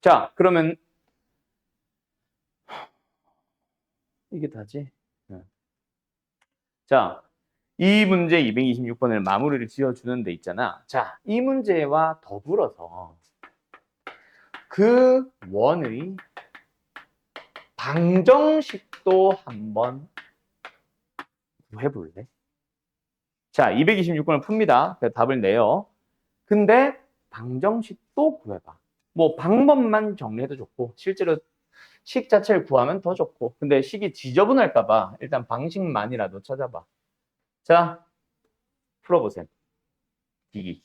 자, 그러면 이게 다지? 자, 이 문제 226번을 마무리를 지어주는 데 있잖아. 자, 이 문제와 더불어서 그 원의 방정식도 한번 구해볼래? 자, 226번을 풉니다. 그래서 답을 내요. 근데 방정식도 구해봐. 뭐 방법만 정리해도 좋고 실제로 식 자체를 구하면 더 좋고 근데 식이 지저분할까봐 일단 방식만이라도 찾아봐. 자, 풀어보세요. 디기.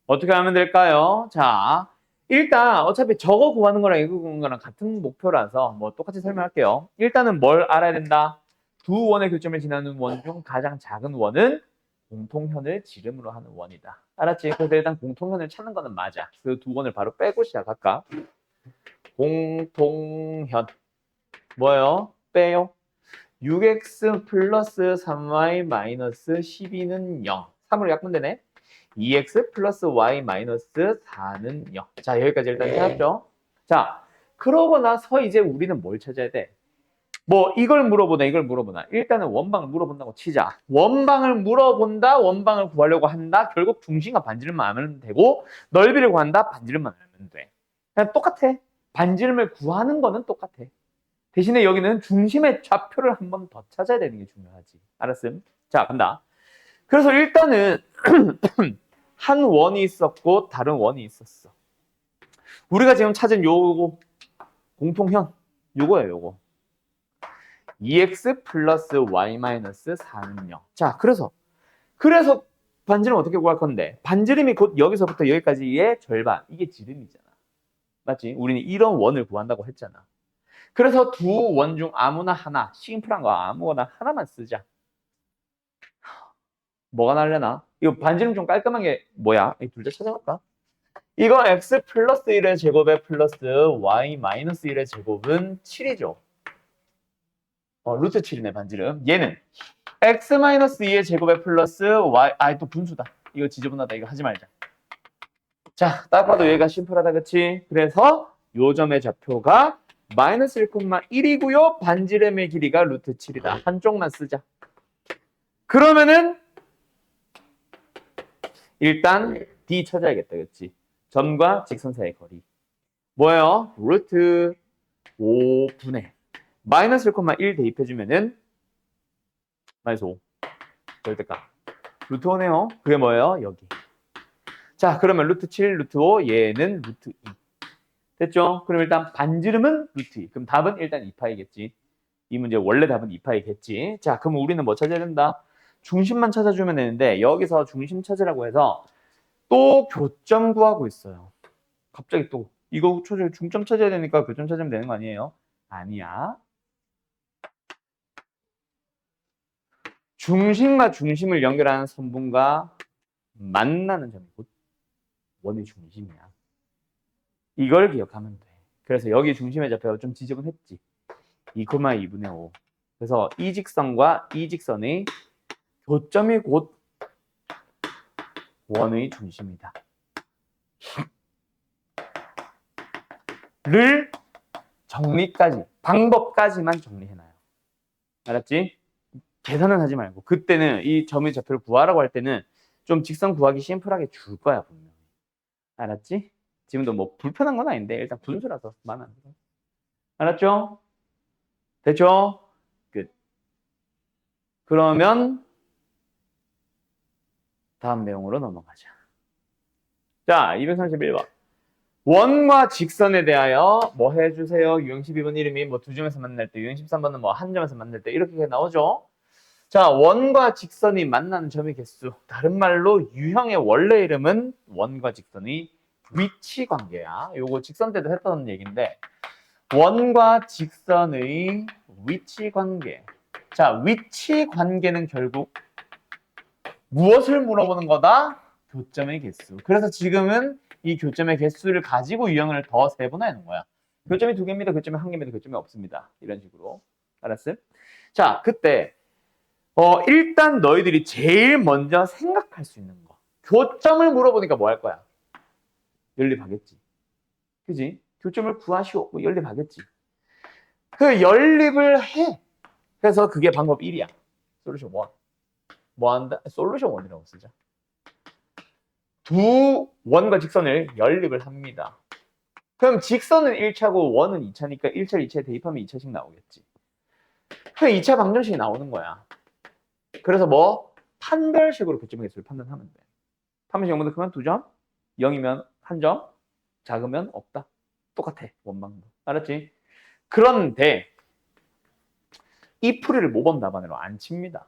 어떻게 하면 될까요? 자, 일단 어차피 저거 구하는 거랑 이거 구하는 거랑 같은 목표라서 뭐 똑같이 설명할게요. 일단은 뭘 알아야 된다? 두 원의 교점을 지나는 원 중 가장 작은 원은 공통현을 지름으로 하는 원이다. 알았지? 그래서 일단 공통현을 찾는 거는 맞아. 그 두 원을 바로 빼고 시작할까? 공통현 뭐예요? 빼요. 6x 플러스 3y 마이너스 12는 0. 3으로 약분되네. 2x 플러스 y 마이너스 4는 0. 자, 여기까지 일단 찾았죠? 자, 그러고 나서 이제 우리는 뭘 찾아야 돼? 뭐 이걸 물어보나 이걸 물어보나 일단은 원방을 물어본다고 치자. 원방을 물어본다, 원방을 구하려고 한다. 결국 중심과 반지름만 알면 되고 넓이를 구한다, 반지름만 알면 돼. 그냥 똑같아. 반지름을 구하는 거는 똑같아. 대신에 여기는 중심의 좌표를 한 번 더 찾아야 되는 게 중요하지. 알았음? 자, 간다. 그래서 일단은 한 원이 있었고 다른 원이 있었어. 우리가 지금 찾은 요거 공통현 요거예요, 요거. 2x 플러스 y 마이너스 4는 0. 자, 그래서 반지름 어떻게 구할 건데? 반지름이 곧 여기서부터 여기까지의 절반. 이게 지름이잖아. 맞지? 우리는 이런 원을 구한다고 했잖아. 그래서 두 원 중 아무나 하나, 심플한 거 아무거나 하나만 쓰자. 뭐가 날려나? 이거 반지름 좀 깔끔한 게 뭐야? 이 둘 다 찾아볼까? 이거 x 플러스 1의 제곱에 플러스 y 마이너스 1의 제곱은 7이죠. 루트 7이네, 반지름. 얘는 x 마이너스 2의 제곱에 플러스 y, 또 분수다. 이거 지저분하다. 이거 하지 말자. 자, 딱 봐도 얘가 심플하다, 그치? 그래서 요 점의 좌표가 마이너스 1,1이고요. 반지름의 길이가 루트 7이다. 한쪽만 쓰자. 그러면은 일단 D 찾아야겠다, 그치? 점과 직선 사이의 거리. 뭐예요? 루트 5분의 마이너스 1,1 대입해주면은 마이너스 5. 절대값. 루트 5네요. 그게 뭐예요? 여기. 자, 그러면 루트 7, 루트 5, 얘는 루트 2. 됐죠? 그럼 일단 반지름은 루트 2. 그럼 답은 일단 2파이겠지. 이 문제 원래 답은 2파이겠지. 자, 그럼 우리는 뭐 찾아야 된다? 중심만 찾아주면 되는데 여기서 중심 찾으라고 해서 또 교점 구하고 있어요. 갑자기 또 이거 중점 찾아야 되니까 교점 찾으면 되는 거 아니에요? 아니야. 중심과 중심을 연결하는 선분과 만나는 점이 곧 원의 중심이야. 이걸 기억하면 돼. 그래서 여기 중심의 좌표가 좀 지저분했지. 2,2분의 5. 그래서 이 직선과 이 직선의 교점이 곧 원의 중심이다. 를 정리까지, 방법까지만 정리해놔요. 알았지? 계산은 하지 말고. 그때는 이 점의 좌표를 구하라고 할 때는 좀 직선 구하기 심플하게 줄 거야, 분명히. 알았지? 지금도 뭐 불편한 건 아닌데 일단 분수라서 마음에 안 들어. 알았죠? 됐죠? 끝. 그러면 다음 내용으로 넘어가자. 자, 231번. 원과 직선에 대하여 뭐 해주세요? 유형 12번 이름이 뭐 두 점에서 만날 때, 유형 13번은 뭐 한 점에서 만날 때 이렇게 나오죠? 자, 원과 직선이 만나는 점의 개수. 다른 말로 유형의 원래 이름은 원과 직선의 위치 관계야. 요거 직선 때도 했던 얘기인데 원과 직선의 위치 관계. 자, 위치 관계는 결국 무엇을 물어보는 거다? 교점의 개수. 그래서 지금은 이 교점의 개수를 가지고 유형을 더 세분화하는 거야. 교점이 2개입니다. 교점이 1개입니다. 교점이 없습니다. 이런 식으로. 알았어요? 자, 그때 일단 너희들이 제일 먼저 생각할 수 있는 거. 교점을 물어보니까 뭐 할 거야? 연립하겠지. 그지? 교점을 구하시오. 뭐 연립하겠지. 그 연립을 해. 그래서 그게 방법 1이야. 솔루션 1. 뭐 한다? 솔루션 1이라고 쓰자. 두 원과 직선을 연립을 합니다. 그럼 직선은 1차고 원은 2차니까 1차, 2차에 대입하면 2차씩 나오겠지. 그럼 2차 방정식이 나오는 거야. 그래서 뭐? 판별식으로 교점의 개수를 판단하면 돼. 판별식 0보다 크면 2점, 0이면 1점, 작으면 없다. 똑같아, 원방도. 알았지? 그런데 이 풀이를 모범 답안으로 안 칩니다.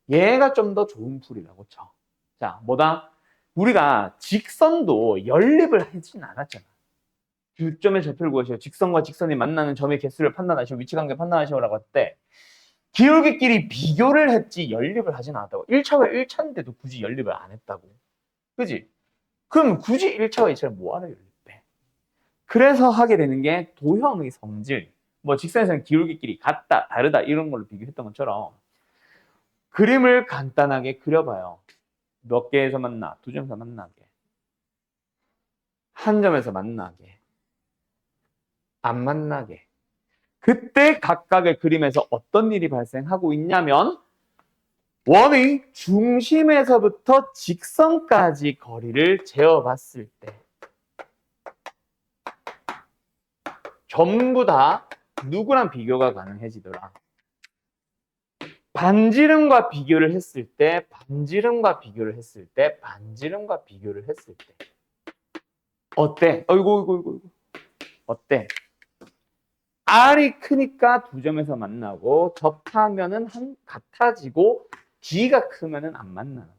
얘가 좀 더 좋은 풀이라고 쳐. 자, 뭐다? 우리가 직선도 연립을 하진 않았잖아. 교점의 좌표를 구하시오. 직선과 직선이 만나는 점의 개수를 판단하시오. 위치관계 판단하시오라고 할 때 기울기끼리 비교를 했지 연립을 하진 않았다고. 1차와 1차인데도 굳이 연립을 안 했다고. 그지? 그럼 굳이 1차와 2차를 뭐하러 연립해? 그래서 하게 되는 게 도형의 성질. 뭐 직선에서는 기울기끼리 같다, 다르다 이런 걸로 비교했던 것처럼 그림을 간단하게 그려봐요. 몇 개에서 만나? 2점에서 만나게. 한 점에서 만나게. 안 만나게. 그때 각각의 그림에서 어떤 일이 발생하고 있냐면 원의 중심에서부터 직선까지 거리를 재어봤을 때 전부 다 누구랑 비교가 가능해지더라? 반지름과 비교를 했을 때, 반지름과 비교를 했을 때, 반지름과 비교를 했을 때 어때? 어이구. 어때? R이 크니까 2점에서 만나고 접하면은 같아지고 D가 크면은 안 만나는 거야.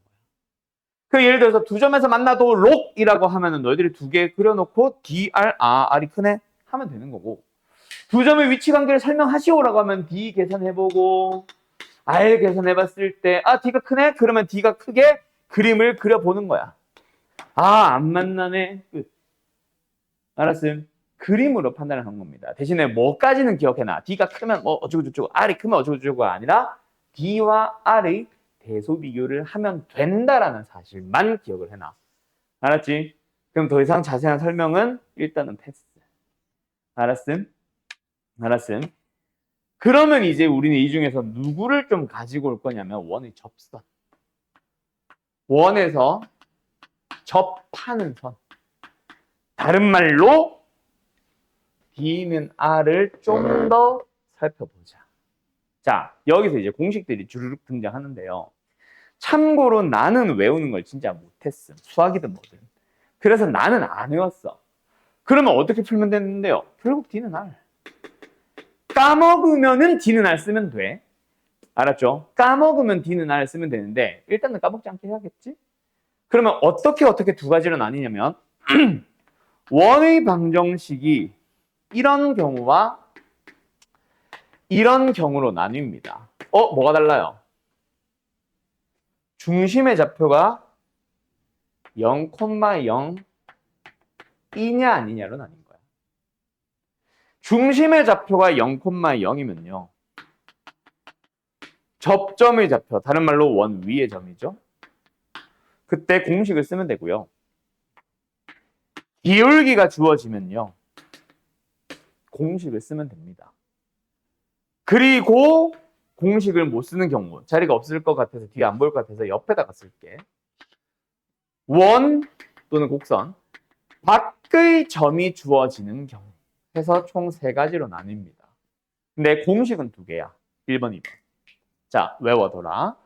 그 예를 들어서 2점에서 만나도 록이라고 하면은 너희들이 2개 그려놓고 DR, R이 크네? 하면 되는 거고 2점의 위치 관계를 설명하시오라고 하면 D 계산해보고 R 계산해봤을 때 D가 크네? 그러면 D가 크게 그림을 그려보는 거야. 안 만나네. 끝. 알았음? 그림으로 판단을 한 겁니다. 대신에 뭐까지는 기억해놔. D가 크면 뭐 어쩌고저쩌고 R이 크면 어쩌고저쩌고가 아니라 D와 R의 대소 비교를 하면 된다라는 사실만 기억을 해놔. 알았지? 그럼 더 이상 자세한 설명은 일단은 패스. 알았음? 알았음? 그러면 이제 우리는 이 중에서 누구를 좀 가지고 올 거냐면 원의 접선. 원에서 접하는 선. 다른 말로 D는 R을 좀 더 살펴보자. 자, 여기서 이제 공식들이 주르륵 등장하는데요. 참고로 나는 외우는 걸 진짜 못했음. 수학이든 뭐든. 그래서 나는 안 외웠어. 그러면 어떻게 풀면 되는데요? 결국 D는 R. 까먹으면은 D는 R 쓰면 돼. 알았죠? 까먹으면 D는 R 쓰면 되는데 일단은 까먹지 않게 해야겠지? 그러면 어떻게 두 가지로 나뉘냐면 원의 방정식이 이런 경우와 이런 경우로 나뉩니다. 뭐가 달라요? 중심의 좌표가 0,0이냐 아니냐로 나뉜 거야. 중심의 좌표가 0,0이면요. 접점의 좌표, 다른 말로 원 위의 점이죠. 그때 공식을 쓰면 되고요. 기울기가 주어지면요. 공식을 쓰면 됩니다. 그리고 공식을 못 쓰는 경우, 자리가 없을 것 같아서 뒤에 안 보일 것 같아서 옆에다가 쓸게. 원 또는 곡선 밖의 점이 주어지는 경우 해서 총 3가지로 나뉩니다. 근데 공식은 2개야. 1번, 2번. 자, 외워둬라.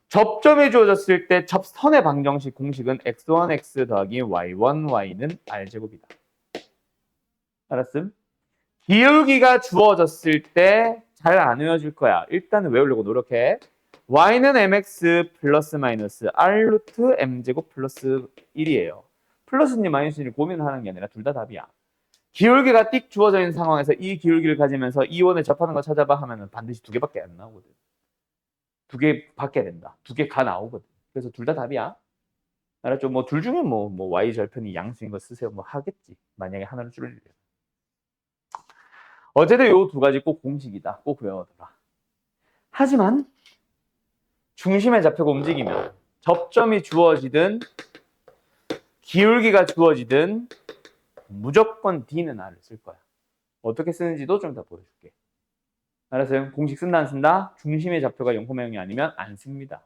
접점이 주어졌을 때 접선의 방정식 공식은 x1x 더하기 y1y는 r제곱이다. 알았음? 기울기가 주어졌을 때 잘 안 외워질 거야. 일단은 외우려고 노력해. y는 mx 플러스 마이너스 r 루트 m제곱 플러스 1이에요. 플러스니 마이너스니 고민하는 게 아니라 둘 다 답이야. 기울기가 띡 주어져 있는 상황에서 이 기울기를 가지면서 이원에 접하는 거 찾아봐 하면은 반드시 2개밖에 안 나오거든. 2개 된다. 2개 나오거든. 그래서 둘 다 답이야. 알았죠? 뭐 둘 중에 뭐 y 절편이 양수인 거 쓰세요. 뭐 하겠지. 만약에 하나를 줄이려면. 어쨌든 요 2가지 꼭 공식이다. 꼭 외워둬라. 하지만 중심의 좌표가 움직이면 접점이 주어지든 기울기가 주어지든 무조건 D는 R을 쓸 거야. 어떻게 쓰는지도 좀 더 보여줄게. 알았어요? 공식 쓴다 안 쓴다? 중심의 좌표가 0,0이 아니면 안 씁니다.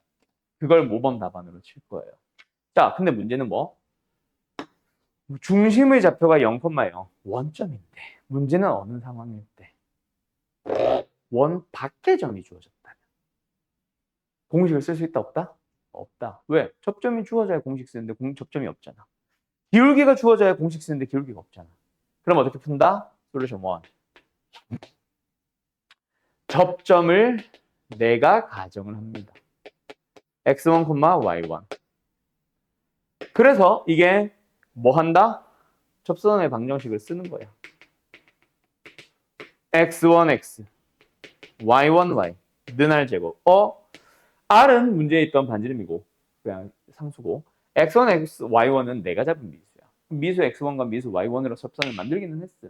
그걸 모범 답안으로 칠 거예요. 자, 근데 문제는 뭐? 중심의 좌표가 0,0 원점인데 문제는 어느 상황일 때? 원 밖의 점이 주어졌다면 공식을 쓸 수 있다 없다? 없다. 왜? 접점이 주어져야 공식 쓰는데 접점이 없잖아. 기울기가 주어져야 공식 쓰는데 기울기가 없잖아. 그럼 어떻게 푼다? 솔루션 1. 접점을 내가 가정을 합니다. x1, y1. 그래서 이게 뭐 한다? 접선의 방정식을 쓰는 거야. x1x, y1y, 는 r제곱. r은 문제에 있던 반지름이고 그냥 상수고 x1x, y1은 내가 잡은 미수야. 미수 x1과 미수 y1으로 접선을 만들기는 했어.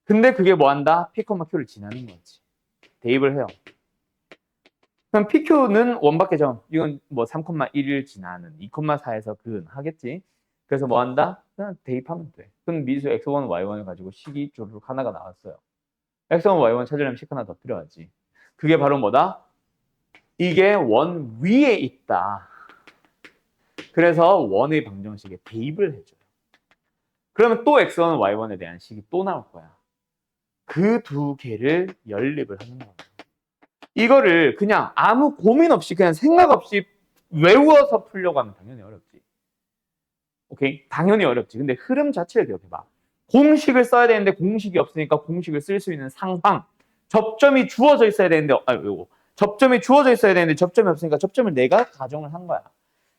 근데 그게 뭐 한다? p, q를 지나는 거지. 대입을 해요. 그럼 PQ는 원밖에 점. 이건 뭐 3,1을 지나는 2,4에서 근 하겠지. 그래서 뭐 한다? 그냥 대입하면 돼. 그럼 미수 x1, y1을 가지고 식이 주르륵 하나가 나왔어요. x1, y1 찾으려면 식 하나 더 필요하지. 그게 바로 뭐다? 이게 원 위에 있다. 그래서 원의 방정식에 대입을 해줘요. 그러면 또 x1, y1에 대한 식이 또 나올 거야. 그 2개를 연립을 하는 거야. 이거를 그냥 아무 고민 없이 그냥 생각 없이 외워서 풀려고 하면 당연히 어렵지. 오케이? 당연히 어렵지. 근데 흐름 자체를 기억해봐. 공식을 써야 되는데 공식이 없으니까 공식을 쓸 수 있는 상황. 접점이 주어져 있어야 되는데 접점이 주어져 있어야 되는데 접점이 없으니까 접점을 내가 가정을 한 거야.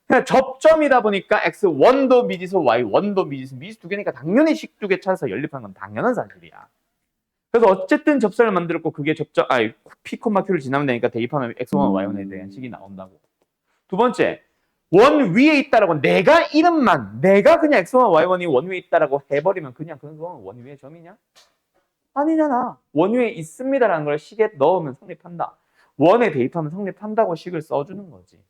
그냥 접점이다 보니까 x1도 미지수, y1도 미지수, 미지수 2개니까 당연히 식 2개 찾아서 연립한 건 당연한 사실이야. 그래서 어쨌든 접선을 만들었고 그게 P, Q를 지나면 되니까 대입하면 x1, y1에 대한 식이 나온다고. 두 번째, 원 위에 있다라고 내가 이름만 내가 그냥 x1, y1이 원 위에 있다라고 해버리면 그냥 그건 원 위에 점이냐? 아니잖아. 원 위에 있습니다라는 걸 식에 넣으면 성립한다. 원에 대입하면 성립한다고 식을 써주는 거지.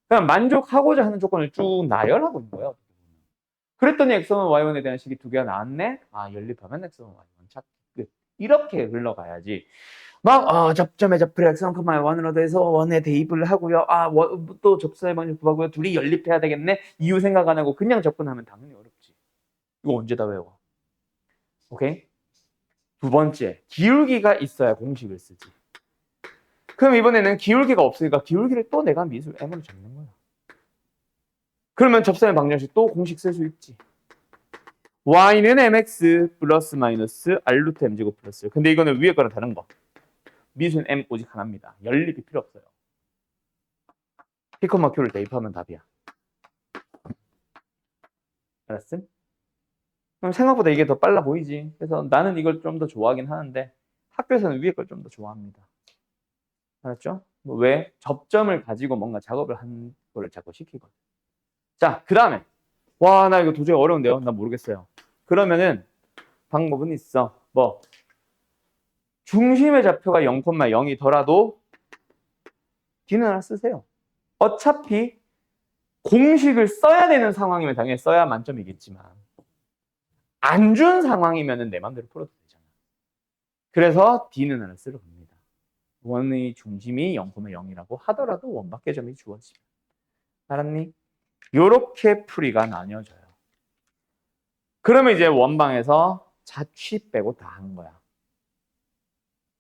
그냥 만족하고자 하는 조건을 쭉 나열하고 있는 거예요. 그랬더니 x1, y1에 대한 식이 2개가 나왔네? 연립하면 x1, y1 찾기 끝. 이렇게 흘러가야지. 막 접점의 좌표를 x1, y1으로 돼서 원에 대입을 하고요. 또 접선의 방정 구하고요. 둘이 연립해야 되겠네. 이유 생각 안 하고 그냥 접근하면 당연히 어렵지. 이거 언제 다 외워? 오케이? 두 번째, 기울기가 있어야 공식을 쓰지. 그럼 이번에는 기울기가 없으니까 기울기를 또 내가 미술 m으로 잡는 거야. 그러면 접선의 방정식 또 공식 쓸 수 있지. y는 mx 플러스 마이너스 r 루트 m제곱 플러스. 근데 이거는 위에 거랑 다른 거. 미수는 m 오직 하나입니다. 연립이 필요 없어요. P컴마 Q를 대입하면 답이야. 알았음? 그럼 생각보다 이게 더 빨라 보이지. 그래서 나는 이걸 좀 더 좋아하긴 하는데 학교에서는 위에 걸 좀 더 좋아합니다. 알았죠? 왜? 접점을 가지고 뭔가 작업을 한 거를 자꾸 시키거든. 자, 그 다음에 와, 나 이거 도저히 어려운데요? 나 모르겠어요. 그러면은 방법은 있어. 뭐 중심의 좌표가 0,0이더라도 D는 하나 쓰세요. 어차피 공식을 써야 되는 상황이면 당연히 써야 만점이겠지만 안 준 상황이면 내 맘대로 풀어도 되잖아. 그래서 D는 하나 쓰러 갑니다. 원의 중심이 0,0이라고 하더라도 원밖에 점이 주어지면. 알았니? 요렇게 풀이가 나뉘어져요. 그러면 이제 원방에서 자취 빼고 다 한 거야.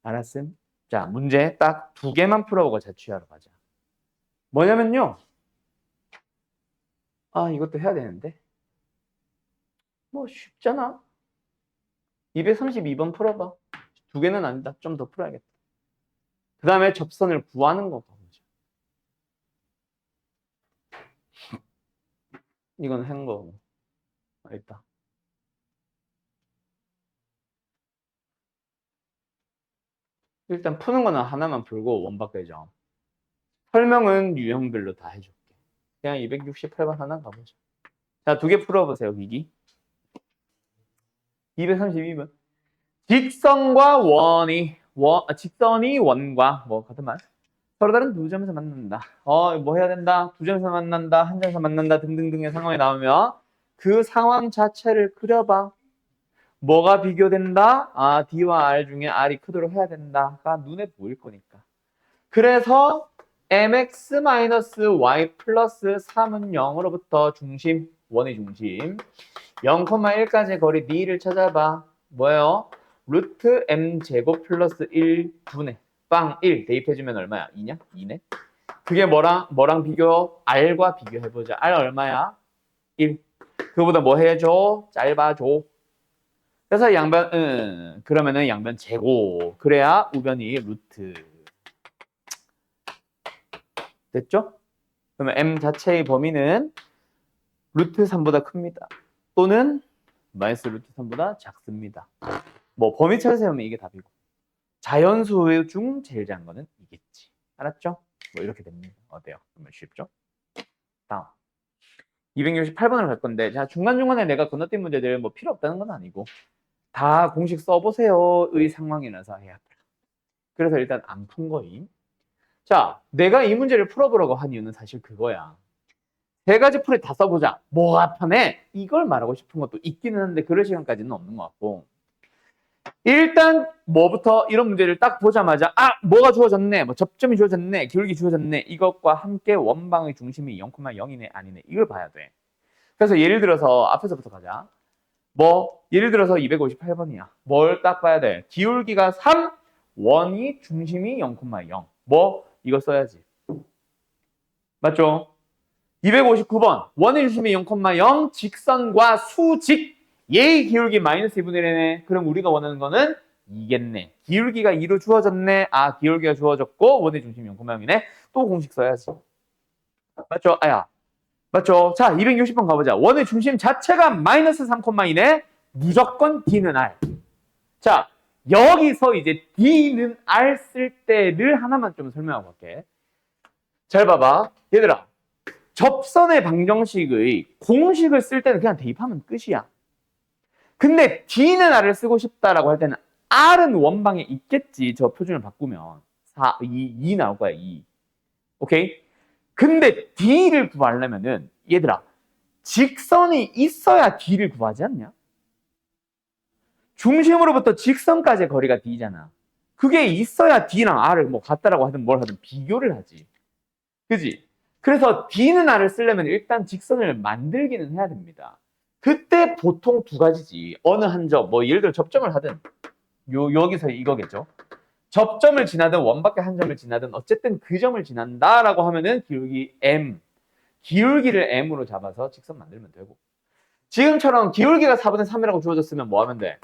알았음? 자, 문제 딱 2개만 풀어보고 자취하러 가자. 뭐냐면요. 아, 이것도 해야 되는데. 뭐 쉽잖아. 232번 풀어봐. 2개는 아니다. 좀 더 풀어야겠다. 그 다음에 접선을 구하는 거 보자. 이건 한 거. 있다. 일단 푸는 거는 하나만 풀고 원바꾸죠. 설명은 유형별로 다 해줄게. 그냥 268번 하나 가보자. 자, 2개 풀어보세요, 위기. 232번. 직선과 직선이 원과 뭐 같은 말. 서로 다른 두 점에서 만난다. 뭐 해야 된다? 두 점에서 만난다, 한 점에서 만난다 등등등의 상황이 나오면 그 상황 자체를 그려봐. 뭐가 비교된다? 아, D와 R 중에 R이 크도록 해야 된다가 눈에 보일 거니까. 그래서 mx-y 플러스 3은 0으로부터 중심, 원의 중심 0,1까지 거리 D를 찾아봐. 뭐예요? 루트 m제곱 플러스 1분의 빵 1 대입해주면 얼마야? 2냐? 2네? 그게 뭐랑 비교? R과 비교해보자. R 얼마야? 1. 그거보다 뭐 해줘? 짧아줘. 그래서 양변, 그러면은 양변 제곱. 그래야 우변이 루트. 됐죠? 그러면 m 자체의 범위는 루트 3보다 큽니다. 또는 마이너스 루트 3보다 작습니다. 뭐 범위 찾으세요 이게 답이고. 자연수 중 제일 작은 거는 이겠지. 알았죠? 뭐 이렇게 됩니다. 어때요? 그러면 쉽죠? 다음. 268번으로 갈 건데, 자, 중간중간에 내가 건너뛴 문제들 뭐 필요 없다는 건 아니고, 다 공식 써보세요의 상황이라서 해야 돼. 그래서 일단 안 푼 거임. 자, 내가 이 문제를 풀어보라고 한 이유는 사실 그거야. 3가지 풀이 다 써보자. 뭐가 편해? 이걸 말하고 싶은 것도 있기는 한데 그럴 시간까지는 없는 것 같고. 일단 뭐부터 이런 문제를 딱 보자마자 뭐가 주어졌네, 뭐 접점이 주어졌네, 기울기 주어졌네, 이것과 함께 원방의 중심이 0,0이네 아니네 이걸 봐야 돼. 그래서 예를 들어서 앞에서부터 가자. 뭐 예를 들어서 258번이야. 뭘 딱 봐야 돼? 기울기가 3, 원이 중심이 0,0. 뭐 이거 써야지. 맞죠? 259번 원의 중심이 0,0 직선과 수직 얘의 기울기 마이너스 2분의 1이네. 그럼 우리가 원하는 거는 이겠네. 기울기가 2로 주어졌네. 기울기가 주어졌고 원의 중심이 0,0이네. 또 공식 써야지. 맞죠? 맞죠? 자, 260번 가보자. 원의 중심 자체가 마이너스 3,2네. 무조건 D는 R. 자, 여기서 이제 D는 R 쓸 때를 하나만 좀 설명하고 갈게. 잘 봐봐. 얘들아. 접선의 방정식의 공식을 쓸 때는 그냥 대입하면 끝이야. 근데 D는 R을 쓰고 싶다라고 할 때는 R은 원방에 있겠지. 저 표준을 바꾸면 2 나올 거야. 2. 오케이? 근데 D를 구하려면은 얘들아 직선이 있어야 D를 구하지 않냐? 중심으로부터 직선까지의 거리가 D잖아. 그게 있어야 D랑 R을 뭐 같다라고 하든 뭘 하든 비교를 하지. 그지? 그래서 D는 R을 쓰려면 일단 직선을 만들기는 해야 됩니다. 그때 보통 2가지지. 어느 한 점, 뭐 예를 들어 접점을 하든 여기서 이거겠죠. 접점을 지나든 원 밖에 한 점을 지나든 어쨌든 그 점을 지난다라고 하면은 기울기 m, 기울기를 m으로 잡아서 직선 만들면 되고, 지금처럼 기울기가 4분의 3이라고 주어졌으면 뭐 하면 돼?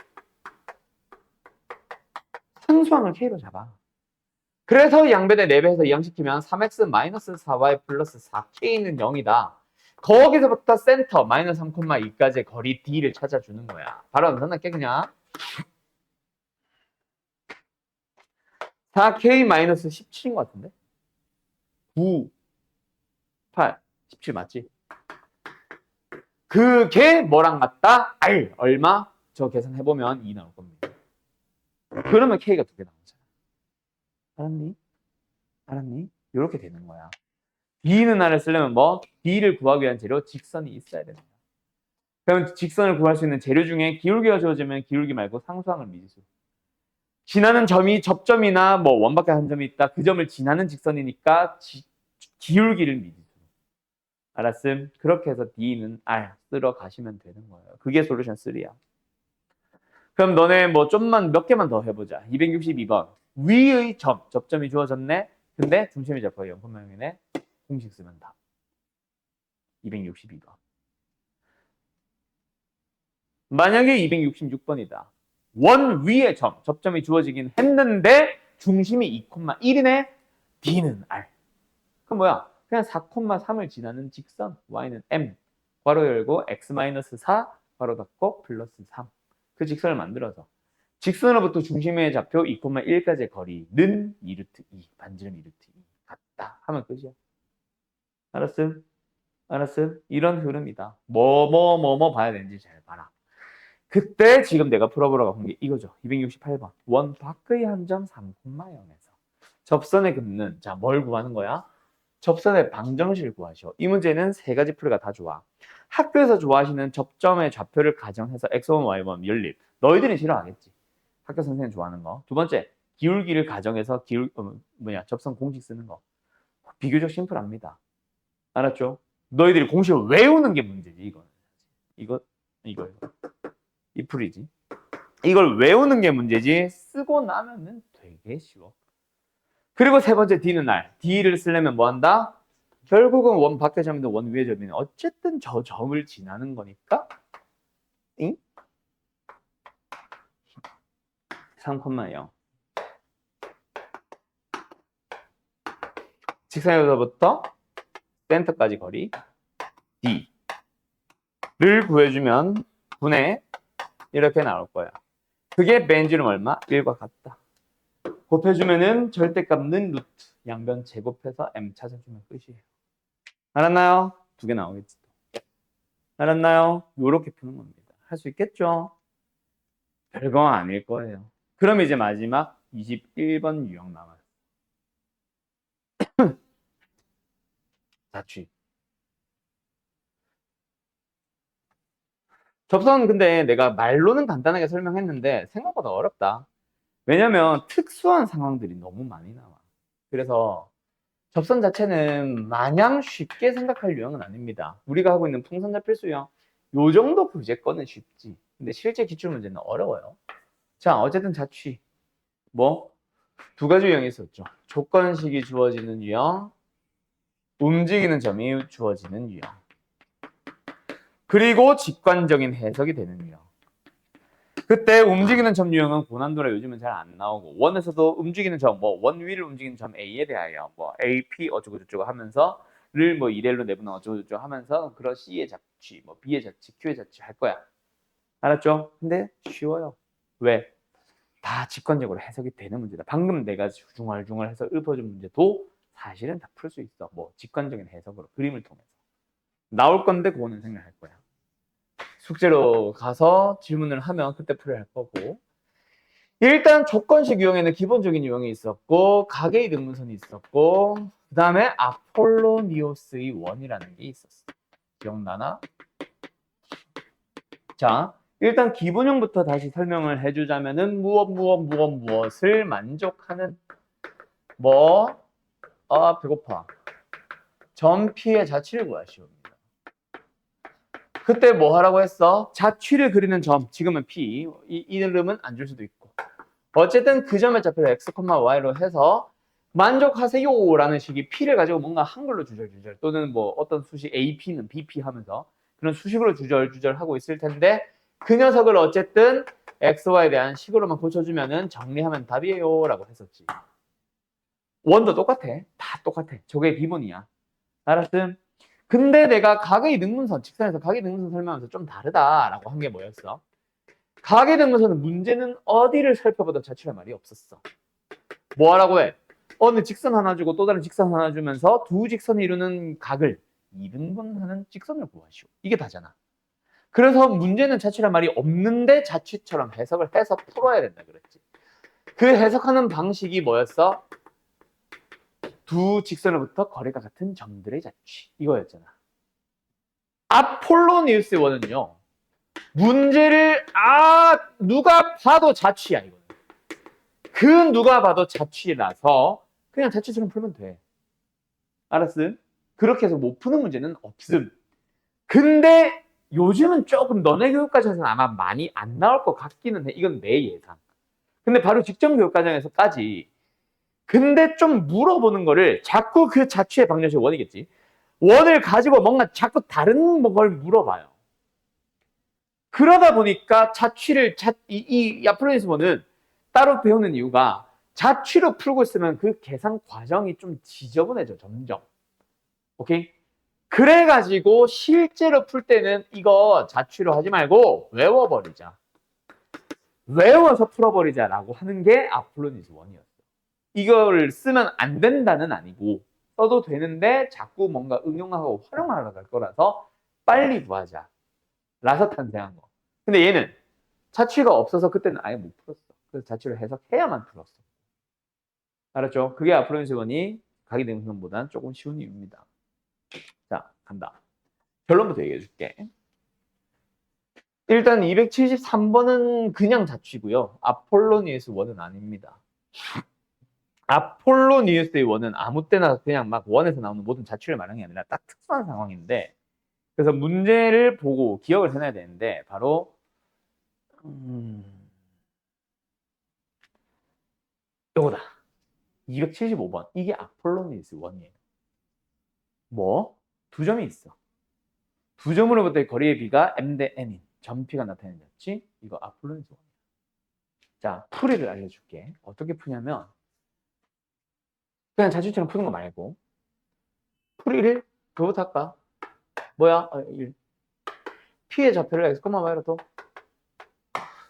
상수항을 k로 잡아. 그래서 양변에 4배해서 이항시키면 3x-4y 플러스 4k는 0이다. 거기서부터 센터 마이너스 3,2까지의 거리 d를 찾아주는 거야. 바로 엄청나게 그냥 4k-17인 것 같은데? 9, 8, 17 맞지? 그게 뭐랑 같다? R 얼마? 저 계산해보면 2 나올 겁니다. 그러면 k가 2개 나오잖아. 알았니? 알았니? 이렇게 되는 거야. B는 R을 쓰려면 뭐? B를 구하기 위한 재료 직선이 있어야 된다. 그럼 직선을 구할 수 있는 재료 중에 기울기가 주어지면 기울기 말고 상수항을 미지수. 지나는 점이 접점이나 뭐 원밖에 한 점이 있다. 그 점을 지나는 직선이니까 기울기를 미지수. 알았음? 그렇게 해서 D는 R 쓰러 가시면 되는 거예요. 그게 솔루션 3야. 그럼 너네 뭐 좀만 몇 개만 더 해보자. 262번. 위의 접점이 주어졌네. 근데 중심이 잡혀요. 0,0이네. 공식 쓰면 답. 262번. 만약에 266번이다. 원 위의 접점이 주어지긴 했는데 중심이 2,1이네. D는 R. 그럼 뭐야? 그냥 4,3을 지나는 직선. Y는 M. 괄호 열고 X-4 괄호 닫고 플러스 3. 그 직선을 만들어서 직선으로부터 중심의 좌표 2,1까지의 거리는 2루트 2. 반지름 2루트 2. 같다. 하면 끝이야. 알았음? 알았음? 이런 흐름이다. 뭐 봐야 되는지 잘 봐라. 그때 지금 내가 풀어보라고 한 게 이거죠. 268번. 원 밖의 한 점 3,0에서 접선의 긋는, 자, 뭘 구하는 거야? 접선의 방정식을 구하시오. 이 문제는 세 가지 풀이가 다 좋아. 학교에서 좋아하시는 접점의 좌표를 가정해서 x1, y1 연립. 너희들이 싫어하겠지. 학교 선생님 좋아하는 거. 두 번째, 기울기를 가정해서 접선 공식 쓰는 거. 비교적 심플합니다. 알았죠? 너희들이 공식을 외우는 게 문제지, 이거는. 이거. 이 풀이지. 이걸 외우는 게 문제지 쓰고 나면은 되게 쉬워. 그리고 세 번째 D는 R. D를 쓰려면 뭐 한다? 결국은 원 밖의 점이든 원 위의 점이든 어쨌든 저 점을 지나는 거니까 3,0. 직선에서부터 센터까지 거리 D를 구해주면 분의 이렇게 나올 거야. 그게 벤지름 얼마? 1과 같다. 곱해주면은 절대값는 루트. 양변 제곱해서 m 찾아주면 끝이에요. 알았나요? 2개 나오겠지. 알았나요? 요렇게 푸는 겁니다. 할 수 있겠죠? 별거 아닐 거예요. 그럼 이제 마지막 21번 유형 남았어요. 자취. 접선 근데 내가 말로는 간단하게 설명했는데 생각보다 어렵다. 왜냐면 특수한 상황들이 너무 많이 나와. 그래서 접선 자체는 마냥 쉽게 생각할 유형은 아닙니다. 우리가 하고 있는 풍선자필수 유형, 요 정도 교재거는 쉽지. 근데 실제 기출문제는 어려워요. 자, 어쨌든 자취. 뭐? 2가지 유형이 있었죠. 조건식이 주어지는 유형, 움직이는 점이 주어지는 유형. 그리고 직관적인 해석이 되는 유형. 그때 움직이는 점 유형은 고난도라 요즘은 잘 안 나오고, 원에서도 움직이는 점, 뭐 원 위를 움직이는 점 A에 대하여 뭐 AP 어쩌고 저쩌고 하면서 를 뭐 이렐로 내분은 어쩌고 저쩌고 하면서 그런 C의 자취, 뭐 B의 자취, Q의 자취 할 거야. 알았죠? 근데 쉬워요. 왜? 다 직관적으로 해석이 되는 문제다. 방금 내가 중얼중얼 해서 읊어준 문제도 사실은 다 풀 수 있어. 뭐 직관적인 해석으로 그림을 통해서 나올 건데 그거는 생각할 거야. 숙제로 가서 질문을 하면 그때 풀어야 할 거고, 일단 조건식 유형에는 기본적인 유형이 있었고 가계의 등분선이 있었고 그 다음에 아폴로니오스의 원이라는 게 있었어. 기억나나? 자, 일단 기본형부터 다시 설명을 해주자면은 무엇을 만족하는 배고파. 점 P의 자취를 구하시옵니다. 그때 뭐 하라고 했어? 자취를 그리는 점, 지금은 P, 이 이름은 안 줄 수도 있고 어쨌든 그 점의 좌표를 x, y로 해서 만족하세요 라는 식이 p를 가지고 뭔가 한글로 주절주절 또는 뭐 어떤 수식 ap는 bp 하면서 그런 수식으로 주절주절 하고 있을 텐데 그 녀석을 어쨌든 xy에 대한 식으로만 고쳐주면은 정리하면 답이에요 라고 했었지. 원도 똑같아. 다 똑같아. 저게 기본이야. 알았음? 근데 내가 각의 능분선, 직선에서 각의 능분선 설명하면서 좀 다르다라고 한 게 뭐였어? 각의 능분선은 문제는 어디를 살펴봐도 자취할 말이 없었어. 뭐 하라고 해? 어느 직선 하나 주고 또 다른 직선 하나 주면서 두 직선이 이루는 각을 이등분하는 직선을 구하시오. 이게 다잖아. 그래서 문제는 자취란 말이 없는데 자취처럼 해석을 해서 풀어야 된다 그랬지. 그 해석하는 방식이 뭐였어? 두 직선으로부터 거리가 같은 점들의 자취. 이거였잖아. 아폴로니우스의 원은요. 문제를 누가 봐도 자취야 이거는. 그 누가 봐도 자취라서 그냥 자취처럼 풀면 돼. 알았음? 그렇게 해서 못 푸는 문제는 없음. 근데 요즘은 조금 너네 교육과정에서는 아마 많이 안 나올 것 같기는 해. 이건 내 예상. 근데 바로 직전 교육과정에서까지 근데 좀 물어보는 거를 자꾸 그 자취의 방정식 원이겠지. 원을 가지고 뭔가 자꾸 다른 걸 물어봐요. 그러다 보니까 자취를 이 아폴로니우스 원은 따로 배우는 이유가 자취로 풀고 있으면 그 계산 과정이 좀 지저분해져 점점. 오케이? 그래가지고 실제로 풀 때는 이거 자취로 하지 말고 외워버리자. 외워서 풀어버리자라고 하는 게 아폴로니우스 원이었어. 이걸 쓰면 안 된다는 아니고 써도 되는데 자꾸 뭔가 응용하고 활용하러 갈 거라서 빨리 구하자. 라서 탄생한 거. 근데 얘는 자취가 없어서 그때는 아예 못 풀었어. 그래서 자취를 해석해야만 풀었어. 알았죠? 그게 아폴로니우스 원이 각이 능선보다는 조금 쉬운 이유입니다. 자, 간다. 결론부터 얘기해 줄게. 일단 273번은 그냥 자취고요. 아폴로니우스 원은 아닙니다. 아폴로니우스의 원은 아무 때나 그냥 막 원에서 나오는 모든 자취를 말하는 게 아니라 딱 특수한 상황인데 그래서 문제를 보고 기억을 해놔야 되는데 바로 요거다. 275번. 이게 아폴로니우스 원이에요. 뭐? 두 점이 있어. 두 점으로부터의 거리의 비가 m 대 n인 점피가 나타내는 자취. 이거 아폴로니우스 원이야. 자, 풀이를 알려줄게. 어떻게 푸냐면 그냥 자취처럼 푸는 거 말고 풀이를 그거부터 할까? 뭐야? P의 좌표를 x, y로 둬.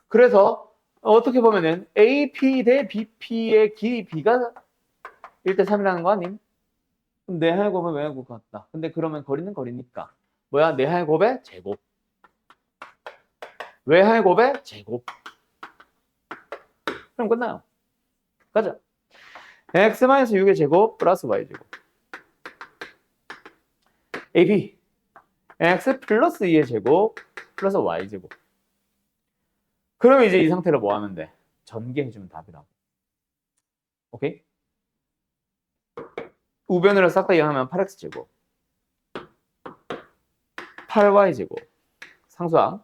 그래서 어떻게 보면은 AP 대 BP의 길이 B가 1대 3이라는 거 아님? 그럼 내하의 곱은 외하의 곱 같다. 근데 그러면 거리는 거리니까 뭐야? 내하의 곱의 제곱. 외하의 곱의 제곱. 그럼 끝나요. 가자. x-6의 제곱 플러스 y 제곱. AP x 플러스 2의 제곱 플러스 y 제곱. 그러면 이제 이 상태로 뭐 하면 돼? 전개해주면 답이라고. 오케이? 우변으로 싹 다 이용하면 8x 제곱 8y 제곱 상수항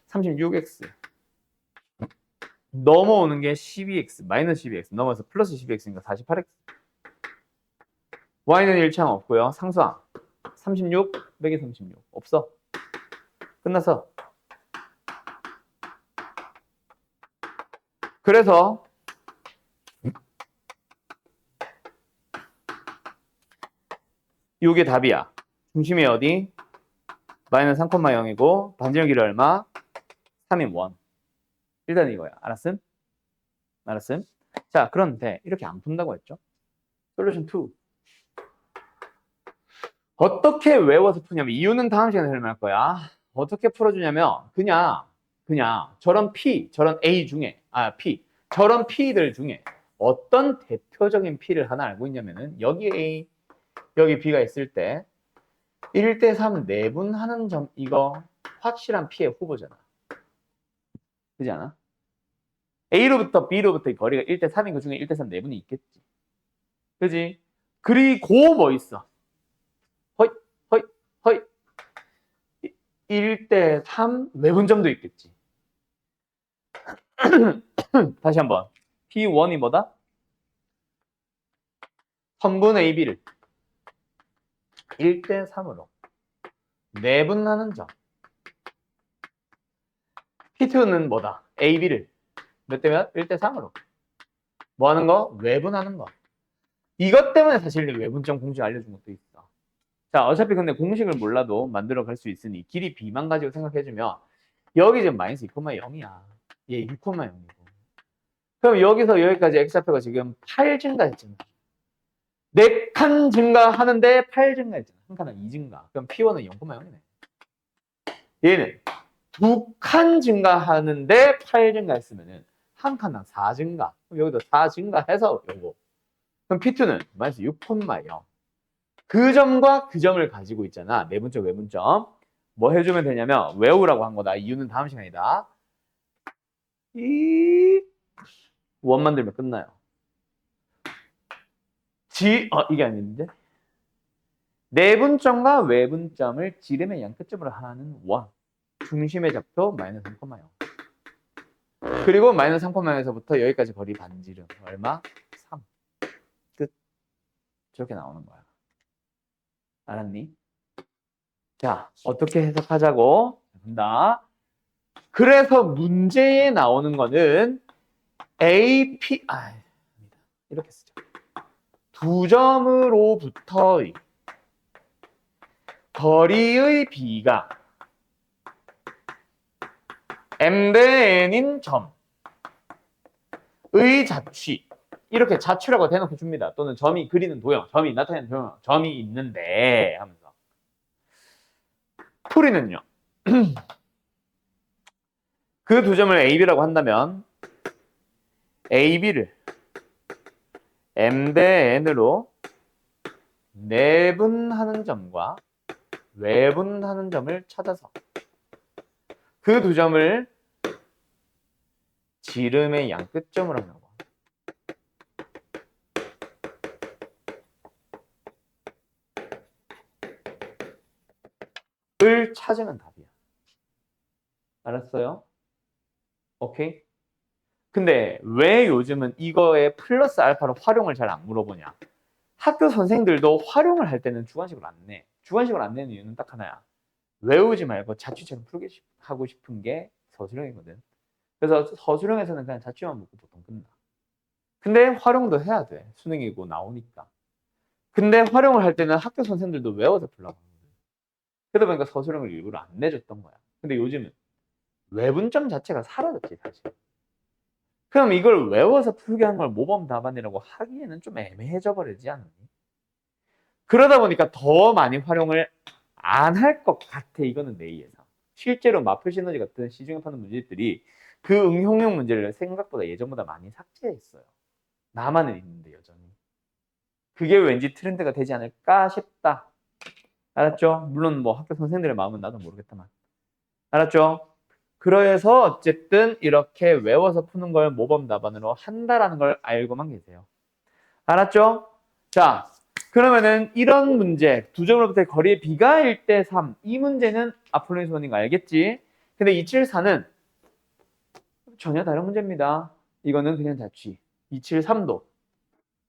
36x 넘어오는 게 12x 마이너스 12x 넘어서 플러스 12x니까 48x y는 일치항 없고요. 상수항 36 빼기 36 없어. 끝났어. 그래서 이게 답이야. 중심이 어디? 마이너스 3,0이고 반지름 길이 얼마? 3인 1. 일단 이거야. 알았음? 알았음? 자, 그런데 이렇게 안 푼다고 했죠? 솔루션 2. 어떻게 외워서 푸냐면 이유는 다음 시간에 설명할 거야. 어떻게 풀어주냐면 그냥 저런 P, 저런 A 중에 P, 저런 P들 중에 어떤 대표적인 P를 하나 알고 있냐면은 여기 A, 여기 B가 있을 때 1대 3 내분하는 점 이거 확실한 P의 후보잖아. 그렇지 않아? A로부터 B로부터의 거리가 1대 3인 그 중에 1대 3 내분이 있겠지. 그지? 그리고 뭐 있어? 허이, 허이, 허이. 1대 3 외분점도 있겠지. 다시 한번. P1이 뭐다? 선분 AB를 1대 3으로 내분하는 점. P2는 뭐다? AB를 몇 대면? 1대 3으로. 뭐 하는 거? 외분하는 거. 이것 때문에 사실 외분점 공식 알려준 것도 있어. 자, 어차피 근데 공식을 몰라도 만들어 갈 수 있으니 길이 B만 가지고 생각해주면 여기 지금 마이너스 2,0이야. 얘 2,0이고. 그럼 여기서 여기까지 X좌표가 지금 8 증가했잖아. 4칸 증가하는데 8 증가했잖아. 한 칸당 2 증가. 그럼 P1은 0,0이네. 얘는 2칸 증가하는데 8 증가했으면은 한 칸당 4 증가. 그럼 여기도 4 증가해서 요거. 그럼 P2는 마이너스 6,0. 그 점과 그 점을 가지고 있잖아. 내분점, 외분점. 뭐 해주면 되냐면 외우라고 한 거다. 이유는 다음 시간이다. 이 원 만들면 끝나요. 이게 아닌데? 내분점과 외분점을 지름의 양끝점으로 하는 원. 중심의 좌표 마이너스 3,0. 그리고 마이너스 3,0에서부터 여기까지 거리 반지름. 얼마? 3. 끝. 저렇게 나오는 거야. 알았니? 자, 어떻게 해석하자고? 본다. 그래서 문제에 나오는 거는 AP, 이렇게 쓰죠. 두 점으로부터의 거리의 B가 M 대 N인 점의 자취. 이렇게 자취라고 대놓고 줍니다. 또는 점이 그리는 도형, 점이 나타내는 도형, 점이 있는데 하면서. 풀이는요. 그 두 점을 AB라고 한다면 AB를 M 대 N으로 내분하는 점과 외분하는 점을 찾아서 그 두 점을 지름의 양끝점으로 하는 거. 을 찾으면 답이야. 알았어요? 오케이? 근데 왜 요즘은 이거에 플러스 알파로 활용을 잘 안 물어보냐? 학교 선생들도 활용을 할 때는 주관식으로 안 내. 주관식으로 안 내는 이유는 딱 하나야. 외우지 말고 자취처럼 풀게 하고 싶은 게 서술형이거든. 그래서 서술형에서는 그냥 자취만 묻고 보통 끝나. 근데 활용도 해야 돼. 수능이고 나오니까. 근데 활용을 할 때는 학교 선생들도 외워서 풀라고 하거든. 그러다 보니까 서술형을 일부러 안 내줬던 거야. 근데 요즘은 외분점 자체가 사라졌지, 사실. 그럼 이걸 외워서 풀게 한 걸 모범 답안이라고 하기에는 좀 애매해져 버리지 않니? 그러다 보니까 더 많이 활용을 안 할 것 같아. 이거는 내 예상. 실제로 마플 시너지 같은 시중에 파는 문제들이 그 응용형 문제를 생각보다 예전보다 많이 삭제했어요. 나만은 있는데 여전히. 그게 왠지 트렌드가 되지 않을까 싶다. 알았죠? 물론 뭐 학교 선생님들의 마음은 나도 모르겠다만. 알았죠? 그래서 어쨌든 이렇게 외워서 푸는 걸 모범 답안으로 한다라는 걸 알고만 계세요. 알았죠? 자, 그러면은 이런 문제, 두 점으로부터의 거리의 B가 1대 3. 이 문제는 아폴로니 수원인 거 알겠지? 근데 274는 전혀 다른 문제입니다. 이거는 그냥 자취. 273도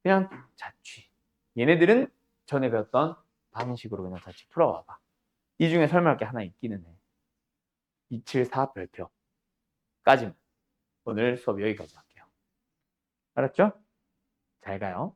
그냥 자취. 얘네들은 전에 배웠던 방식으로 그냥 자취 풀어와봐. 이 중에 설명할 게 하나 있기는 해. 274 별표까지는. 오늘 수업 여기까지 할게요. 알았죠? 잘 가요.